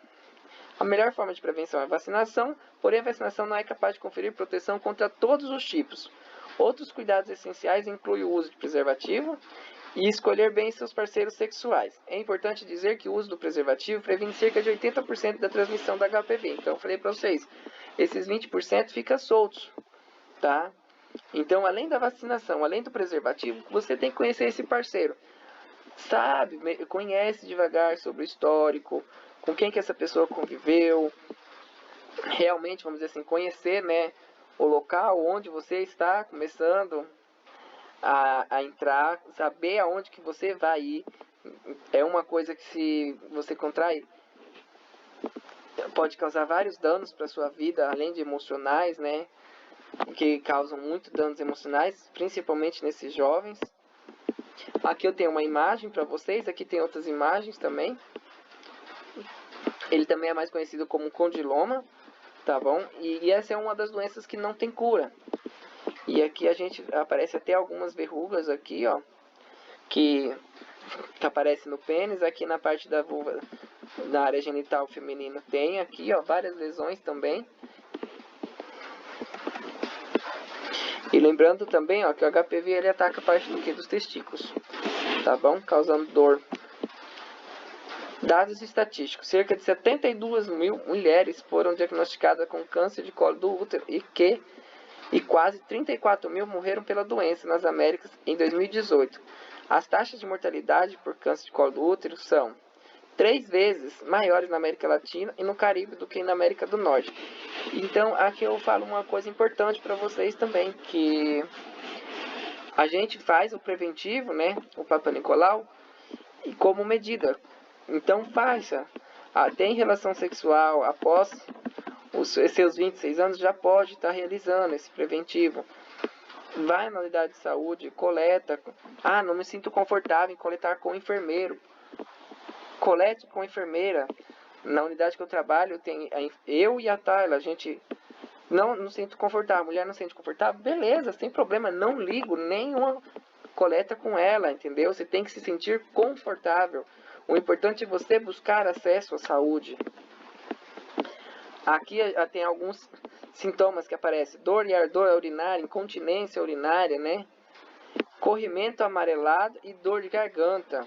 A melhor forma de prevenção é a vacinação, porém a vacinação não é capaz de conferir proteção contra todos os tipos. Outros cuidados essenciais incluem o uso de preservativo e escolher bem seus parceiros sexuais. É importante dizer que o uso do preservativo previne cerca de 80% da transmissão da HPV. Então eu falei para vocês, esses 20% ficam soltos, tá? Então além da vacinação, além do preservativo, você tem que conhecer esse parceiro. Sabe, conhece devagar sobre o histórico, com quem que essa pessoa conviveu, realmente, vamos dizer assim, conhecer, né, o local onde você está começando a entrar, saber aonde que você vai ir. É uma coisa que se você contrair, pode causar vários danos para sua vida, além de emocionais, né, que causam muito danos emocionais, principalmente nesses jovens. Aqui eu tenho uma imagem para vocês, aqui tem outras imagens também. Ele também é mais conhecido como condiloma, tá bom? E essa é uma das doenças que não tem cura. E aqui a gente aparece até algumas verrugas aqui, ó, que aparece no pênis, aqui na parte da vulva Na área genital feminina tem aqui, ó, várias lesões também. E lembrando também, ó, que o HPV ele ataca a parte do que? Dos testículos, tá bom? Causando dor. Dados estatísticos. Cerca de 72 mil mulheres foram diagnosticadas com câncer de colo do útero e quase 34 mil morreram pela doença nas Américas em 2018. As taxas de mortalidade por câncer de colo do útero são 3 vezes maiores na América Latina e no Caribe do que na América do Norte. Então, aqui eu falo uma coisa importante para vocês também, que a gente faz o preventivo, né, o Papa Nicolau, e como medida. Então, faça. Tem relação sexual após os seus 26 anos, já pode estar realizando esse preventivo. Vai na unidade de saúde, coleta. Não me sinto confortável em coletar com o enfermeiro. Colete com a enfermeira. Na unidade que eu trabalho, tem eu e a Tayla. A gente não sinto confortável. A mulher não se sente confortável? Beleza, sem problema. Não ligo nenhuma coleta com ela, entendeu? Você tem que se sentir confortável. O importante é você buscar acesso à saúde. Aqui tem alguns sintomas que aparecem. Dor e ardor urinária, incontinência urinária, né? Corrimento amarelado e dor de garganta.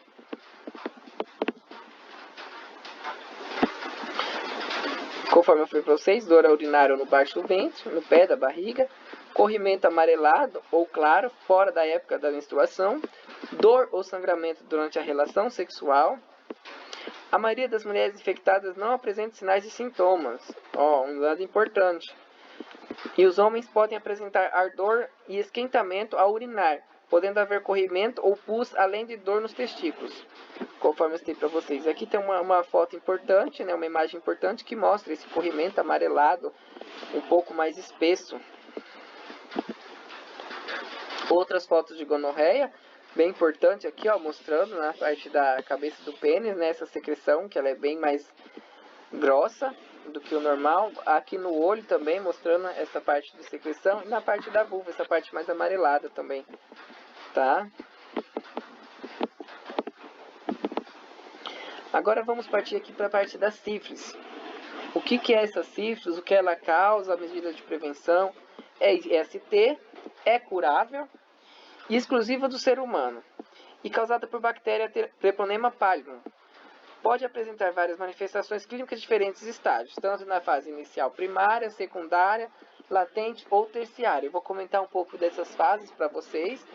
Conforme eu falei para vocês, dor urinária no baixo do ventre, no pé da barriga, corrimento amarelado ou claro, fora da época da menstruação, dor ou sangramento durante a relação sexual. A maioria das mulheres infectadas não apresenta sinais e sintomas. Um dado importante. E os homens podem apresentar ardor e esquentamento ao urinar, podendo haver corrimento ou pus, além de dor nos testículos. Conforme eu citei para vocês. Aqui tem uma foto importante, né, uma imagem importante que mostra esse corrimento amarelado um pouco mais espesso. Outras fotos de gonorreia, bem importante aqui, ó, mostrando na parte da cabeça do pênis, né, essa secreção, que ela é bem mais grossa do que o normal. Aqui no olho também, mostrando essa parte de secreção. E na parte da vulva, essa parte mais amarelada também, tá? Agora vamos partir aqui para a parte da sífilis. O que é essa sífilis? O que ela causa? A medida de prevenção? É IST, é curável e exclusiva do ser humano. E causada por bactéria Treponema pallidum. Pode apresentar várias manifestações clínicas de diferentes estágios, tanto na fase inicial primária, secundária, latente ou terciária. Eu vou comentar um pouco dessas fases para vocês,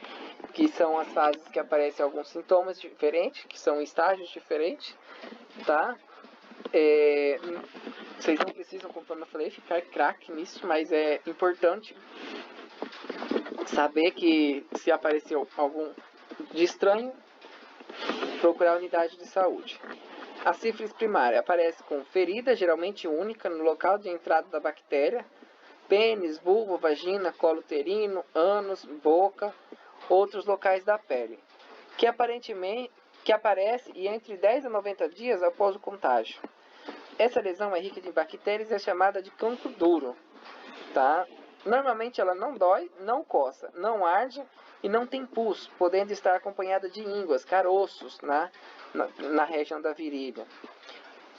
que são as fases que aparecem alguns sintomas diferentes, que são estágios diferentes, tá? Vocês não precisam, conforme eu falei, ficar craque nisso, mas é importante saber que se apareceu algum de estranho, procurar a unidade de saúde. A sífilis primária aparece com ferida, geralmente única, no local de entrada da bactéria, pênis, vulva, vagina, colo uterino, ânus, boca, outros locais da pele, que aparece entre 10 a 90 dias após o contágio. Essa lesão é rica de bactérias e é chamada de cancro duro, tá? Normalmente ela não dói, não coça, não arde e não tem pus, podendo estar acompanhada de ínguas, caroços na região da virilha.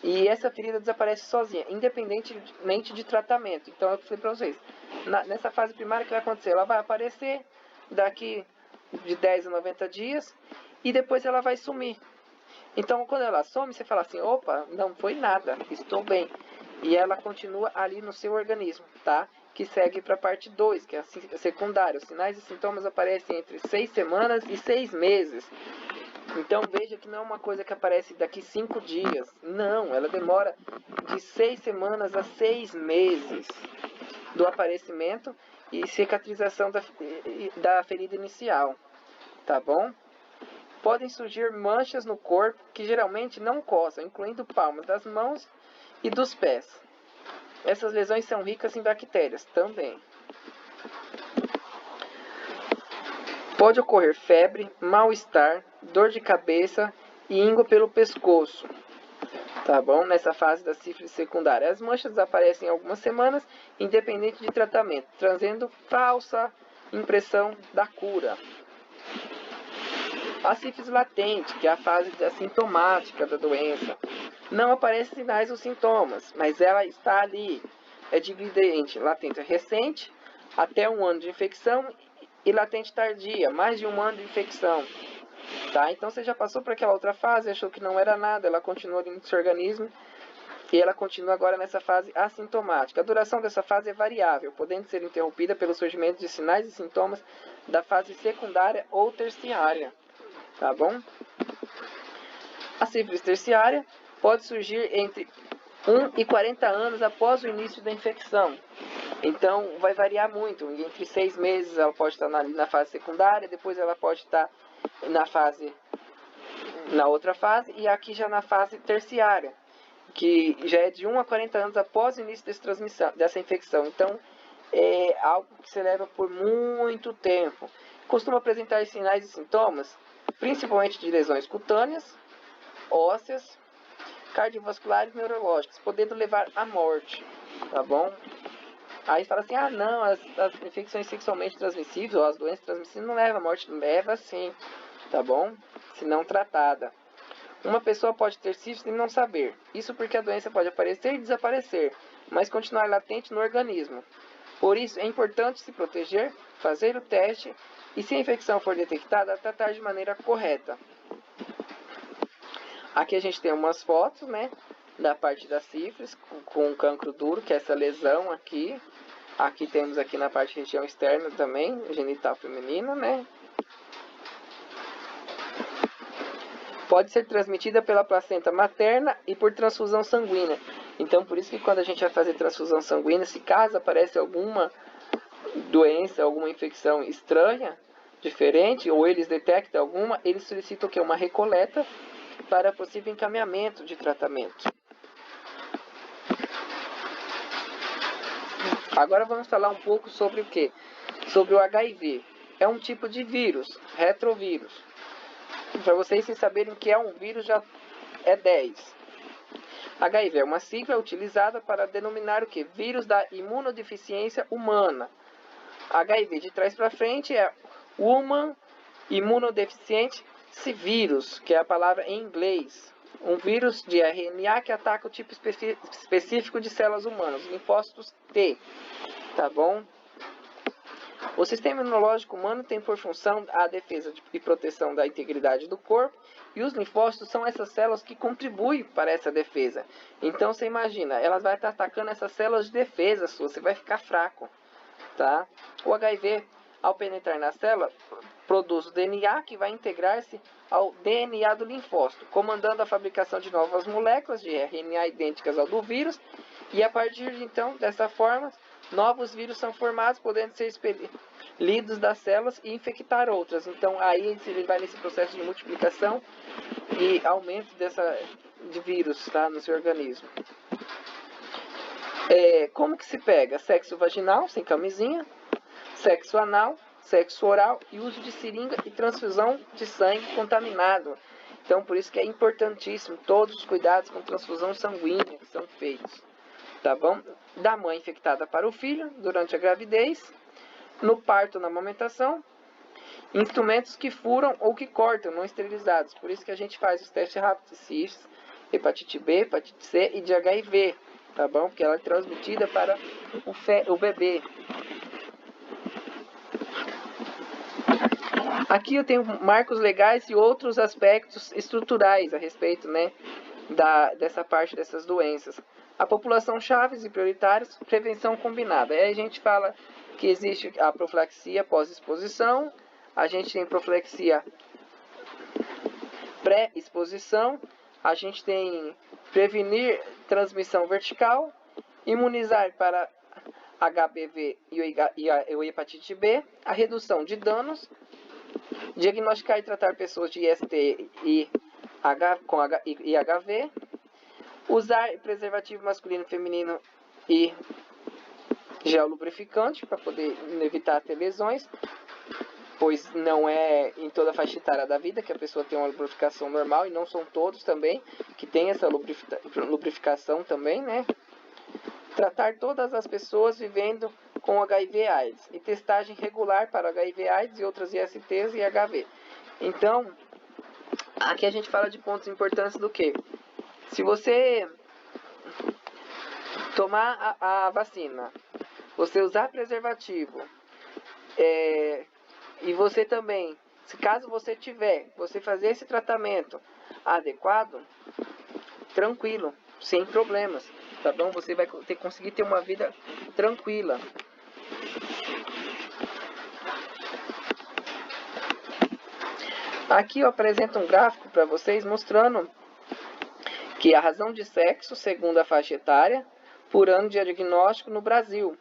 E essa ferida desaparece sozinha, independentemente de tratamento. Então, eu falei para vocês, nessa fase primária, o que vai acontecer? Ela vai aparecer daqui de 10 a 90 dias e depois ela vai sumir. Então, quando ela some, você fala assim, opa, não foi nada, estou bem. E ela continua ali no seu organismo, tá? Que segue para a parte 2, que é a secundária. Os sinais e sintomas aparecem entre 6 semanas e 6 meses. Então, veja que não é uma coisa que aparece daqui 5 dias. Não, ela demora de 6 semanas a 6 meses do aparecimento e cicatrização da ferida inicial, tá bom? Podem surgir manchas no corpo que geralmente não coçam, incluindo palmas das mãos e dos pés. Essas lesões são ricas em bactérias também. Pode ocorrer febre, mal-estar, dor de cabeça e íngua pelo pescoço, tá bom? Nessa fase da sífilis secundária. As manchas desaparecem em algumas semanas, independente de tratamento, trazendo falsa impressão da cura. A sífilis latente, que é a fase assintomática da doença. não aparecem sinais ou sintomas, mas ela está ali. É dividida entre latente recente, até 1 ano de infecção, e latente tardia, mais de 1 ano de infecção. Tá? Então você já passou por aquela outra fase, achou que não era nada, ela continua ali no seu organismo, e ela continua agora nessa fase assintomática. A duração dessa fase é variável, podendo ser interrompida pelo surgimento de sinais e sintomas da fase secundária ou terciária. Tá bom? A sífilis terciária pode surgir entre 1 e 40 anos após o início da infecção. Então, vai variar muito. Entre 6 meses ela pode estar na fase secundária, depois ela pode estar na outra fase, e aqui já na fase terciária, que já é de 1 a 40 anos após o início dessa infecção. Então, é algo que se leva por muito tempo. Costuma apresentar sinais e sintomas, principalmente de lesões cutâneas, ósseas, cardiovasculares e neurológicas, podendo levar à morte, tá bom? Aí fala assim, não, as infecções sexualmente transmissíveis ou as doenças transmissíveis não levam à morte. Leva sim, tá bom? Se não tratada. Uma pessoa pode ter sífilis e não saber. Isso porque a doença pode aparecer e desaparecer, mas continuar latente no organismo. Por isso, é importante se proteger, fazer o teste e, se a infecção for detectada, tratar de maneira correta. Aqui a gente tem umas fotos, né, da parte da sífilis com cancro duro, que é essa lesão aqui. Aqui temos aqui na parte região externa também, genital feminino, né. Pode ser transmitida pela placenta materna e por transfusão sanguínea. Então, por isso que quando a gente vai fazer transfusão sanguínea, se caso aparece alguma doença, alguma infecção estranha, diferente, ou eles detectam alguma, eles solicitam que uma recoleta para possível encaminhamento de tratamento. Agora vamos falar um pouco sobre o que? Sobre o HIV. É um tipo de vírus, retrovírus. Para vocês saberem que é um vírus, já é 10. HIV é uma sigla utilizada para denominar o que? Vírus da imunodeficiência humana. HIV de trás para frente é Human Immunodeficiency Virus, que é a palavra em inglês. Um vírus de RNA que ataca o tipo específico de células humanas, linfócitos T. Tá bom? O sistema imunológico humano tem por função a defesa e proteção da integridade do corpo, e os linfócitos são essas células que contribuem para essa defesa. Então você imagina, elas vão estar atacando essas células de defesa sua, você vai ficar fraco. Tá? O HIV, ao penetrar na célula, produz o DNA que vai integrar-se ao DNA do linfócito, comandando a fabricação de novas moléculas de RNA idênticas ao do vírus, e a partir de então, dessa forma, novos vírus são formados, podendo ser expelidos das células e infectar outras. Então, aí ele vai nesse processo de multiplicação e aumento de vírus, tá, no seu organismo. Como que se pega? Sexo vaginal, sem camisinha, sexo anal, sexo oral e uso de seringa e transfusão de sangue contaminado. Então, por isso que é importantíssimo todos os cuidados com transfusão sanguínea que são feitos. Tá bom? Da mãe infectada para o filho durante a gravidez, no parto, na amamentação, instrumentos que furam ou que cortam, não esterilizados. Por isso que a gente faz os testes rápidos de sífilis, hepatite B, hepatite C e de HIV. Tá bom? Porque ela é transmitida para o bebê. Aqui eu tenho marcos legais e outros aspectos estruturais a respeito, né, dessa parte dessas doenças. A população chaves e prioritários, prevenção combinada. Aí a gente fala que existe a profilaxia pós-exposição, a gente tem profilaxia pré-exposição, a gente tem prevenir transmissão vertical, imunizar para HBV e o hepatite B, a redução de danos, diagnosticar e tratar pessoas de IST e HIV, usar preservativo masculino e feminino e gel lubrificante para poder evitar ter lesões, pois não é em toda a faixa etária da vida que a pessoa tem uma lubrificação normal, e não são todos também que tem essa lubrificação também, né? Tratar todas as pessoas vivendo com HIV/AIDS e testagem regular para HIV/AIDS e outras ISTs e HIV. Então, aqui a gente fala de pontos importantes do que? Se você tomar a vacina, você usar preservativo, e você também, se caso você fazer esse tratamento adequado, tranquilo, sem problemas, tá bom? Você vai conseguir ter uma vida tranquila. Aqui eu apresento um gráfico para vocês mostrando que a razão de sexo, segundo a faixa etária, por ano de diagnóstico no Brasil,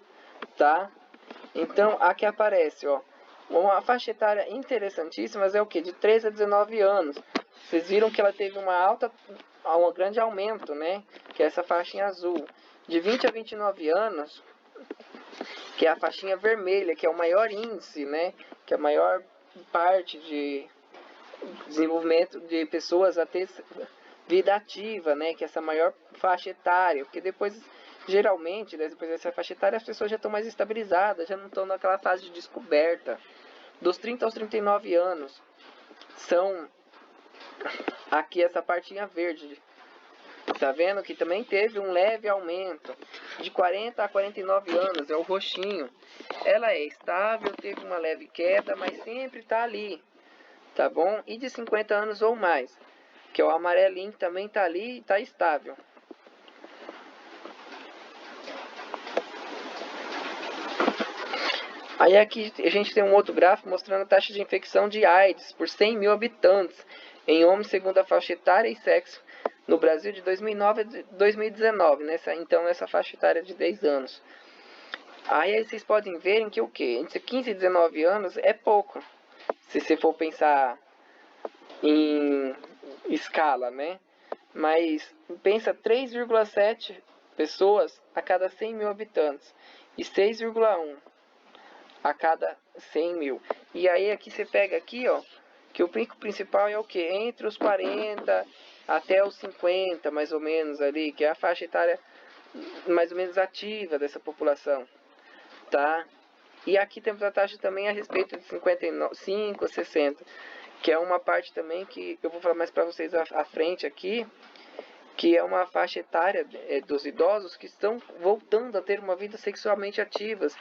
tá? Então, aqui aparece, ó, uma faixa etária interessantíssima, é o que? De 13 a 19 anos. Vocês viram que ela teve um grande aumento, né? Que é essa faixinha azul. De 20 a 29 anos, que é a faixinha vermelha, que é o maior índice, né? Que é a maior parte de desenvolvimento de pessoas a ter vida ativa, né? Que é essa maior faixa etária, porque depois, geralmente, depois dessa faixa etária, as pessoas já estão mais estabilizadas, já não estão naquela fase de descoberta. Dos 30 aos 39 anos, são aqui essa partinha verde. Tá vendo que também teve um leve aumento. De 40 a 49 anos, é o roxinho. Ela é estável, teve uma leve queda, mas sempre tá ali. Tá bom? E de 50 anos ou mais, que é o amarelinho, que também tá ali e tá estável. Aí aqui a gente tem um outro gráfico mostrando a taxa de infecção de AIDS por 100 mil habitantes em homens segundo a faixa etária e sexo no Brasil de 2009 a 2019, nessa faixa etária de 10 anos. Aí vocês podem ver que o que? Entre 15 e 19 anos é pouco, se você for pensar em escala, né? Mas pensa 3,7 pessoas a cada 100 mil habitantes e 6,1 a cada 100 mil. E aí aqui você pega aqui, ó, que o pico principal é o que? Entre os 40 até os 50, mais ou menos ali, que é a faixa etária mais ou menos ativa dessa população, tá? E aqui temos a taxa também a respeito de 55 a 60, que é uma parte também que eu vou falar mais para vocês à frente aqui, que é uma faixa etária dos idosos que estão voltando a ter uma vida sexualmente ativas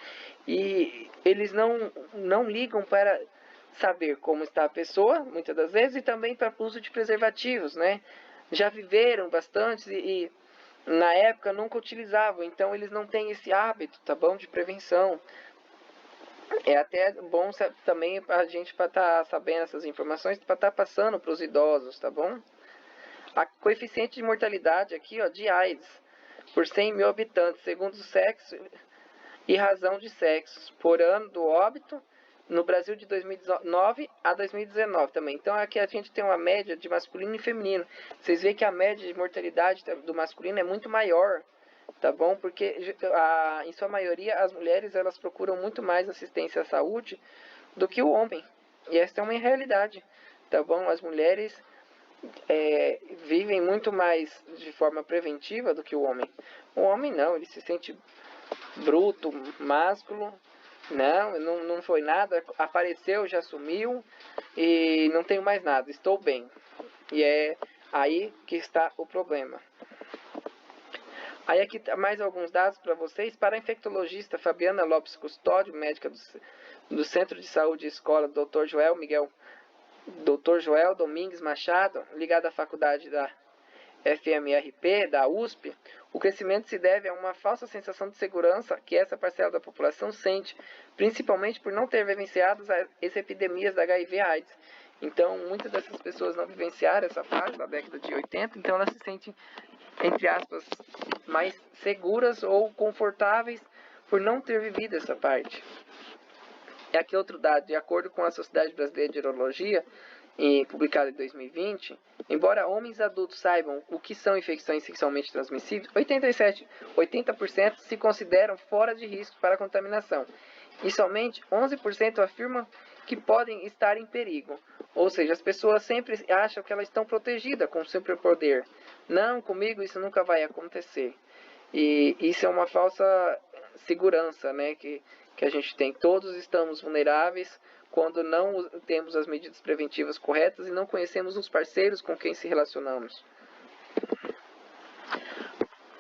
e eles não ligam para saber como está a pessoa, muitas das vezes, e também para o uso de preservativos, né? Já viveram bastante e na época nunca utilizavam, então eles não têm esse hábito, tá bom, de prevenção. É até bom também a gente para estar sabendo essas informações, para estar passando para os idosos, tá bom? A coeficiente de mortalidade aqui, ó, de AIDS por 100 mil habitantes, segundo o sexo e razão de sexo, por ano do óbito, no Brasil de 2009 a 2019 também. Então aqui a gente tem uma média de masculino e feminino. Vocês veem que a média de mortalidade do masculino é muito maior, tá bom? Porque em sua maioria as mulheres elas procuram muito mais assistência à saúde do que o homem. E essa é uma realidade, tá bom? As mulheres vivem muito mais de forma preventiva do que o homem. O homem não, ele se sente bruto, másculo, não foi nada, apareceu, já sumiu e não tenho mais nada, estou bem. E é aí que está o problema. Aí aqui mais alguns dados para vocês. Para a infectologista Fabiana Lopes Custódio, médica do Centro de Saúde e Escola Dr. Joel Domingues Machado, ligado à faculdade da FMRP, da USP, o crescimento se deve a uma falsa sensação de segurança que essa parcela da população sente, principalmente por não ter vivenciado as epidemias da HIV/AIDS. Então, muitas dessas pessoas não vivenciaram essa fase da década de 80, então elas se sentem, entre aspas, mais seguras ou confortáveis por não ter vivido essa parte. E aqui outro dado, de acordo com a Sociedade Brasileira de Urologia, publicado em 2020, embora homens adultos saibam o que são infecções sexualmente transmissíveis, 80% se consideram fora de risco para contaminação e somente 11% afirmam que podem estar em perigo. Ou seja, as pessoas sempre acham que elas estão protegidas com o superpoder. Não, comigo isso nunca vai acontecer. E isso é uma falsa segurança, né, que a gente tem. Todos estamos vulneráveis quando não temos as medidas preventivas corretas e não conhecemos os parceiros com quem se relacionamos.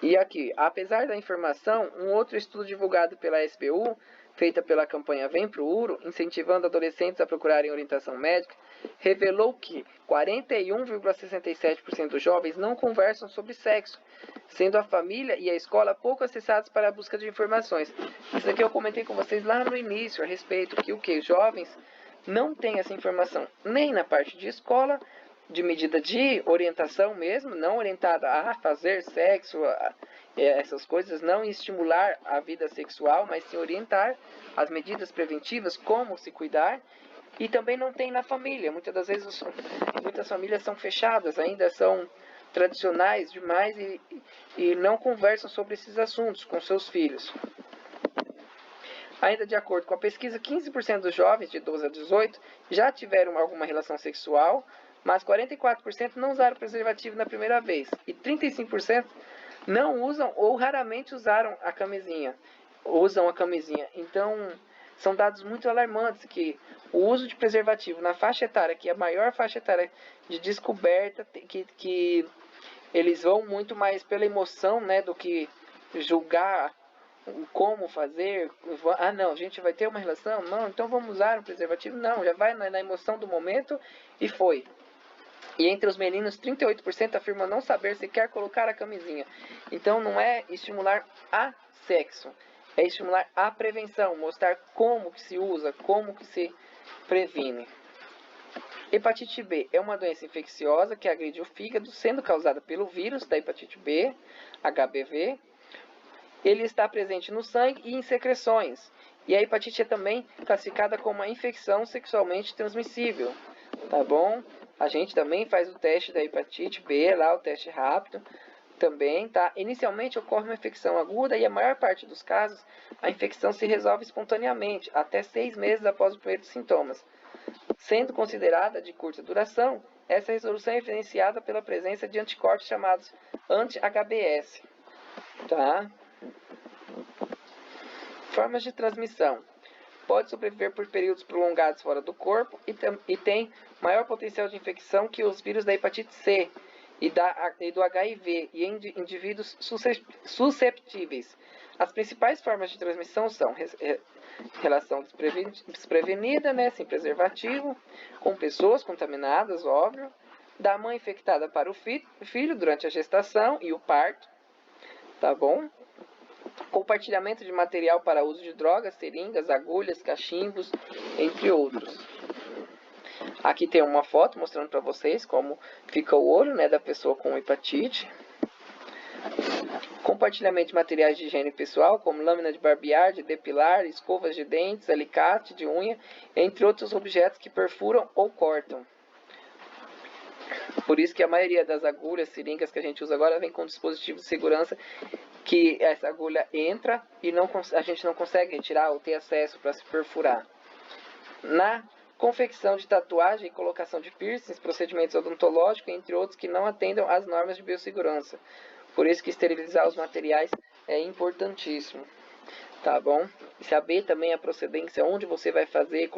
E aqui, apesar da informação, um outro estudo divulgado pela SBU, feita pela campanha Vem Pro Uro, incentivando adolescentes a procurarem orientação médica, revelou que 41,67% dos jovens não conversam sobre sexo, sendo a família e a escola pouco acessados para a busca de informações. Isso aqui eu comentei com vocês lá no início, a respeito que jovens não têm essa informação nem na parte de escola, de medida de orientação mesmo, não orientada a fazer sexo, essas coisas, não estimular a vida sexual, mas sim orientar as medidas preventivas, como se cuidar, e também não tem na família. Muitas das vezes, muitas famílias são fechadas, ainda são tradicionais demais e não conversam sobre esses assuntos com seus filhos. Ainda de acordo com a pesquisa, 15% dos jovens de 12 a 18 já tiveram alguma relação sexual, mas 44% não usaram preservativo na primeira vez e 35% não usam ou raramente usaram a camisinha. Então, são dados muito alarmantes que o uso de preservativo na faixa etária, que é a maior faixa etária de descoberta, que eles vão muito mais pela emoção, né, do que julgar como fazer. Ah, não, a gente vai ter uma relação? Não, então vamos usar um preservativo? Não, já vai na emoção do momento e foi. E entre os meninos, 38% afirmam não saber sequer colocar a camisinha. Então não é estimular a sexo, é estimular a prevenção, mostrar como que se usa, como que se previne. Hepatite B é uma doença infecciosa que agride o fígado, sendo causada pelo vírus da hepatite B, HBV. Ele está presente no sangue e em secreções. E a hepatite é também classificada como uma infecção sexualmente transmissível. Tá bom? A gente também faz o teste da hepatite B, lá o teste rápido. Também, tá? Inicialmente ocorre uma infecção aguda e a maior parte dos casos a infecção se resolve espontaneamente, até 6 meses após os primeiros sintomas. Sendo considerada de curta duração, essa resolução é evidenciada pela presença de anticorpos chamados anti-HBs. Tá? Formas de transmissão. Pode sobreviver por períodos prolongados fora do corpo e tem maior potencial de infecção que os vírus da hepatite C e do HIV e em indivíduos susceptíveis. As principais formas de transmissão são relação desprevenida, né, sem preservativo, com pessoas contaminadas, óbvio, da mãe infectada para o filho durante a gestação e o parto, tá bom? Compartilhamento de material para uso de drogas, seringas, agulhas, cachimbos, entre outros. Aqui tem uma foto mostrando para vocês como fica o olho, né, da pessoa com hepatite. Compartilhamento de materiais de higiene pessoal, como lâmina de barbear, de depilar, escovas de dentes, alicate de unha, entre outros objetos que perfuram ou cortam. Por isso que a maioria das agulhas, seringas que a gente usa agora vem com dispositivo de segurança que essa agulha entra e a gente não consegue retirar ou ter acesso para se perfurar. Na confecção de tatuagem e colocação de piercings, procedimentos odontológicos, entre outros que não atendam às normas de biossegurança. Por isso que esterilizar os materiais é importantíssimo. Tá bom? E saber também a procedência, onde você vai fazer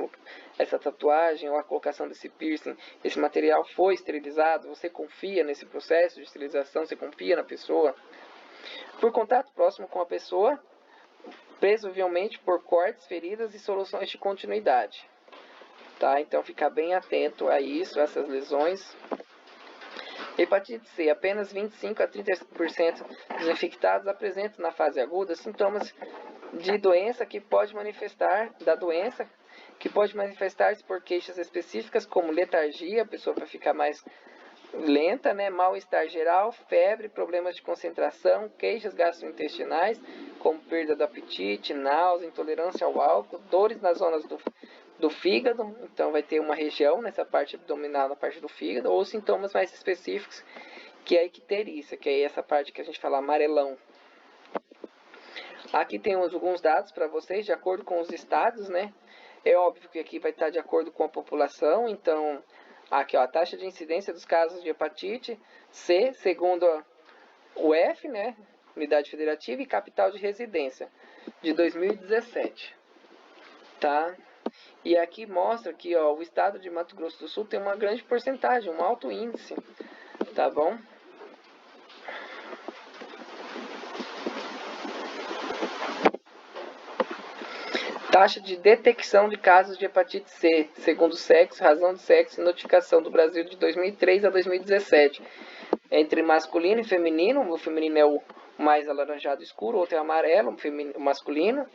essa tatuagem ou a colocação desse piercing. Esse material foi esterilizado, você confia nesse processo de esterilização, você confia na pessoa. Por contato próximo com a pessoa, presumivelmente por cortes, feridas e soluções de continuidade. Tá? Então ficar bem atento a isso, a essas lesões. Hepatite C, apenas 25 a 30% dos infectados apresentam na fase aguda sintomas de doença que pode manifestar-se por queixas específicas como letargia, a pessoa vai ficar mais lenta, né? Mal-estar geral, febre, problemas de concentração, queixas gastrointestinais, como perda do apetite, náusea, intolerância ao álcool, dores nas zonas do fígado, então vai ter uma região nessa parte abdominal, na parte do fígado, ou sintomas mais específicos, que é a icterícia, que é essa parte que a gente fala amarelão. Aqui tem alguns dados para vocês, de acordo com os estados, né? É óbvio que aqui vai estar de acordo com a população, então aqui ó, a taxa de incidência dos casos de hepatite C, segundo o F, né? Unidade Federativa e capital de residência, de 2017. Tá? E aqui mostra que ó, o estado de Mato Grosso do Sul tem uma grande porcentagem, um alto índice. Tá bom? Taxa de detecção de casos de hepatite C, segundo sexo, razão de sexo e notificação do Brasil de 2003 a 2017. Entre masculino e feminino, o feminino é o mais alaranjado escuro, o outro é amarelo, o masculino.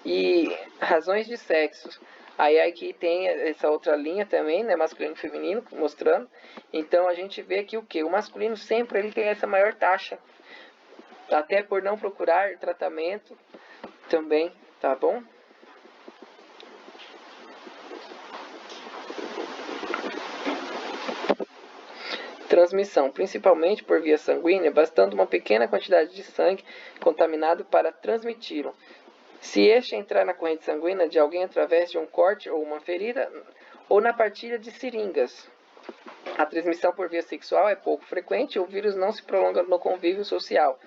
E razões de sexo. Aí aqui tem essa outra linha também, né, masculino e feminino, mostrando. Então a gente vê que o que? O masculino sempre ele tem essa maior taxa. Até por não procurar tratamento também, tá bom? Transmissão, principalmente por via sanguínea, bastando uma pequena quantidade de sangue contaminado para transmiti-lo. Se este entrar na corrente sanguínea de alguém através de um corte ou uma ferida, ou na partilha de seringas. A transmissão por via sexual é pouco frequente e o vírus não se prolonga no convívio social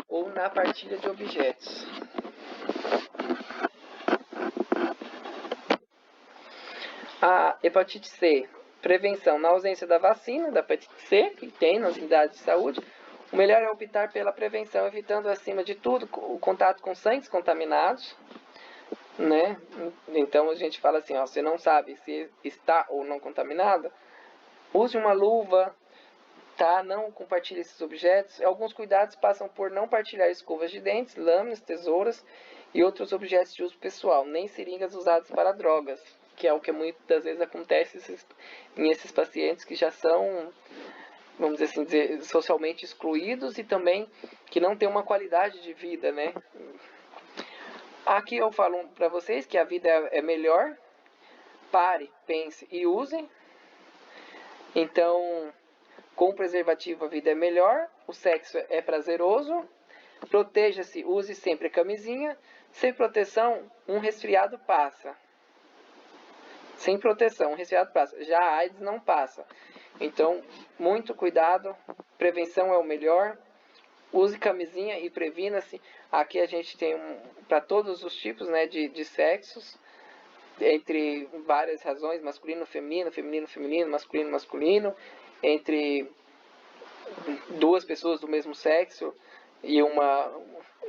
ou na partilha de objetos. A hepatite C. Prevenção. Na ausência da vacina da hepatite C, que tem nas unidades de saúde, o melhor é optar pela prevenção, evitando, acima de tudo, o contato com sangues contaminados, né? Então a gente fala assim, ó, você não sabe se está ou não contaminado, use uma luva, tá? Não compartilhe esses objetos. Alguns cuidados passam por não partilhar escovas de dentes, lâminas, tesouras e outros objetos de uso pessoal, nem seringas usadas para drogas, que é o que muitas vezes acontece em esses pacientes que já são, vamos dizer, socialmente excluídos e também que não têm uma qualidade de vida, né? Aqui eu falo para vocês que a vida é melhor. Pare, pense e use. Então, com preservativo a vida é melhor, o sexo é prazeroso. Proteja-se, use sempre a camisinha. Sem proteção, um resfriado passa. Sem proteção, um resfriado passa. Já a AIDS não passa. Então, muito cuidado. Prevenção é o melhor. Use camisinha e previna-se. Aqui a gente tem para todos os tipos, né, de sexos, entre várias razões, masculino, feminino, feminino, feminino, masculino, masculino, entre duas pessoas do mesmo sexo e uma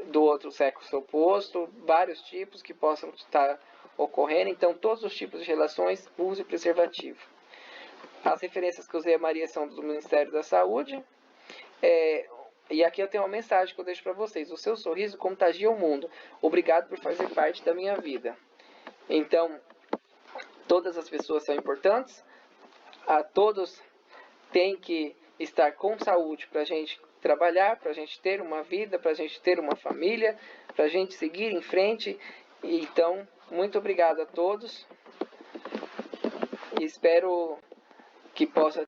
do outro sexo oposto, vários tipos que possam estar ocorrendo. Então, todos os tipos de relações, use o preservativo. As referências que eu usei a Maria são do Ministério da Saúde. E aqui eu tenho uma mensagem que eu deixo para vocês. O seu sorriso contagia o mundo. Obrigado por fazer parte da minha vida. Então, todas as pessoas são importantes. A todos têm que estar com saúde para a gente trabalhar, para a gente ter uma vida, para a gente ter uma família, para a gente seguir em frente. Então, muito obrigado a todos. Espero que possa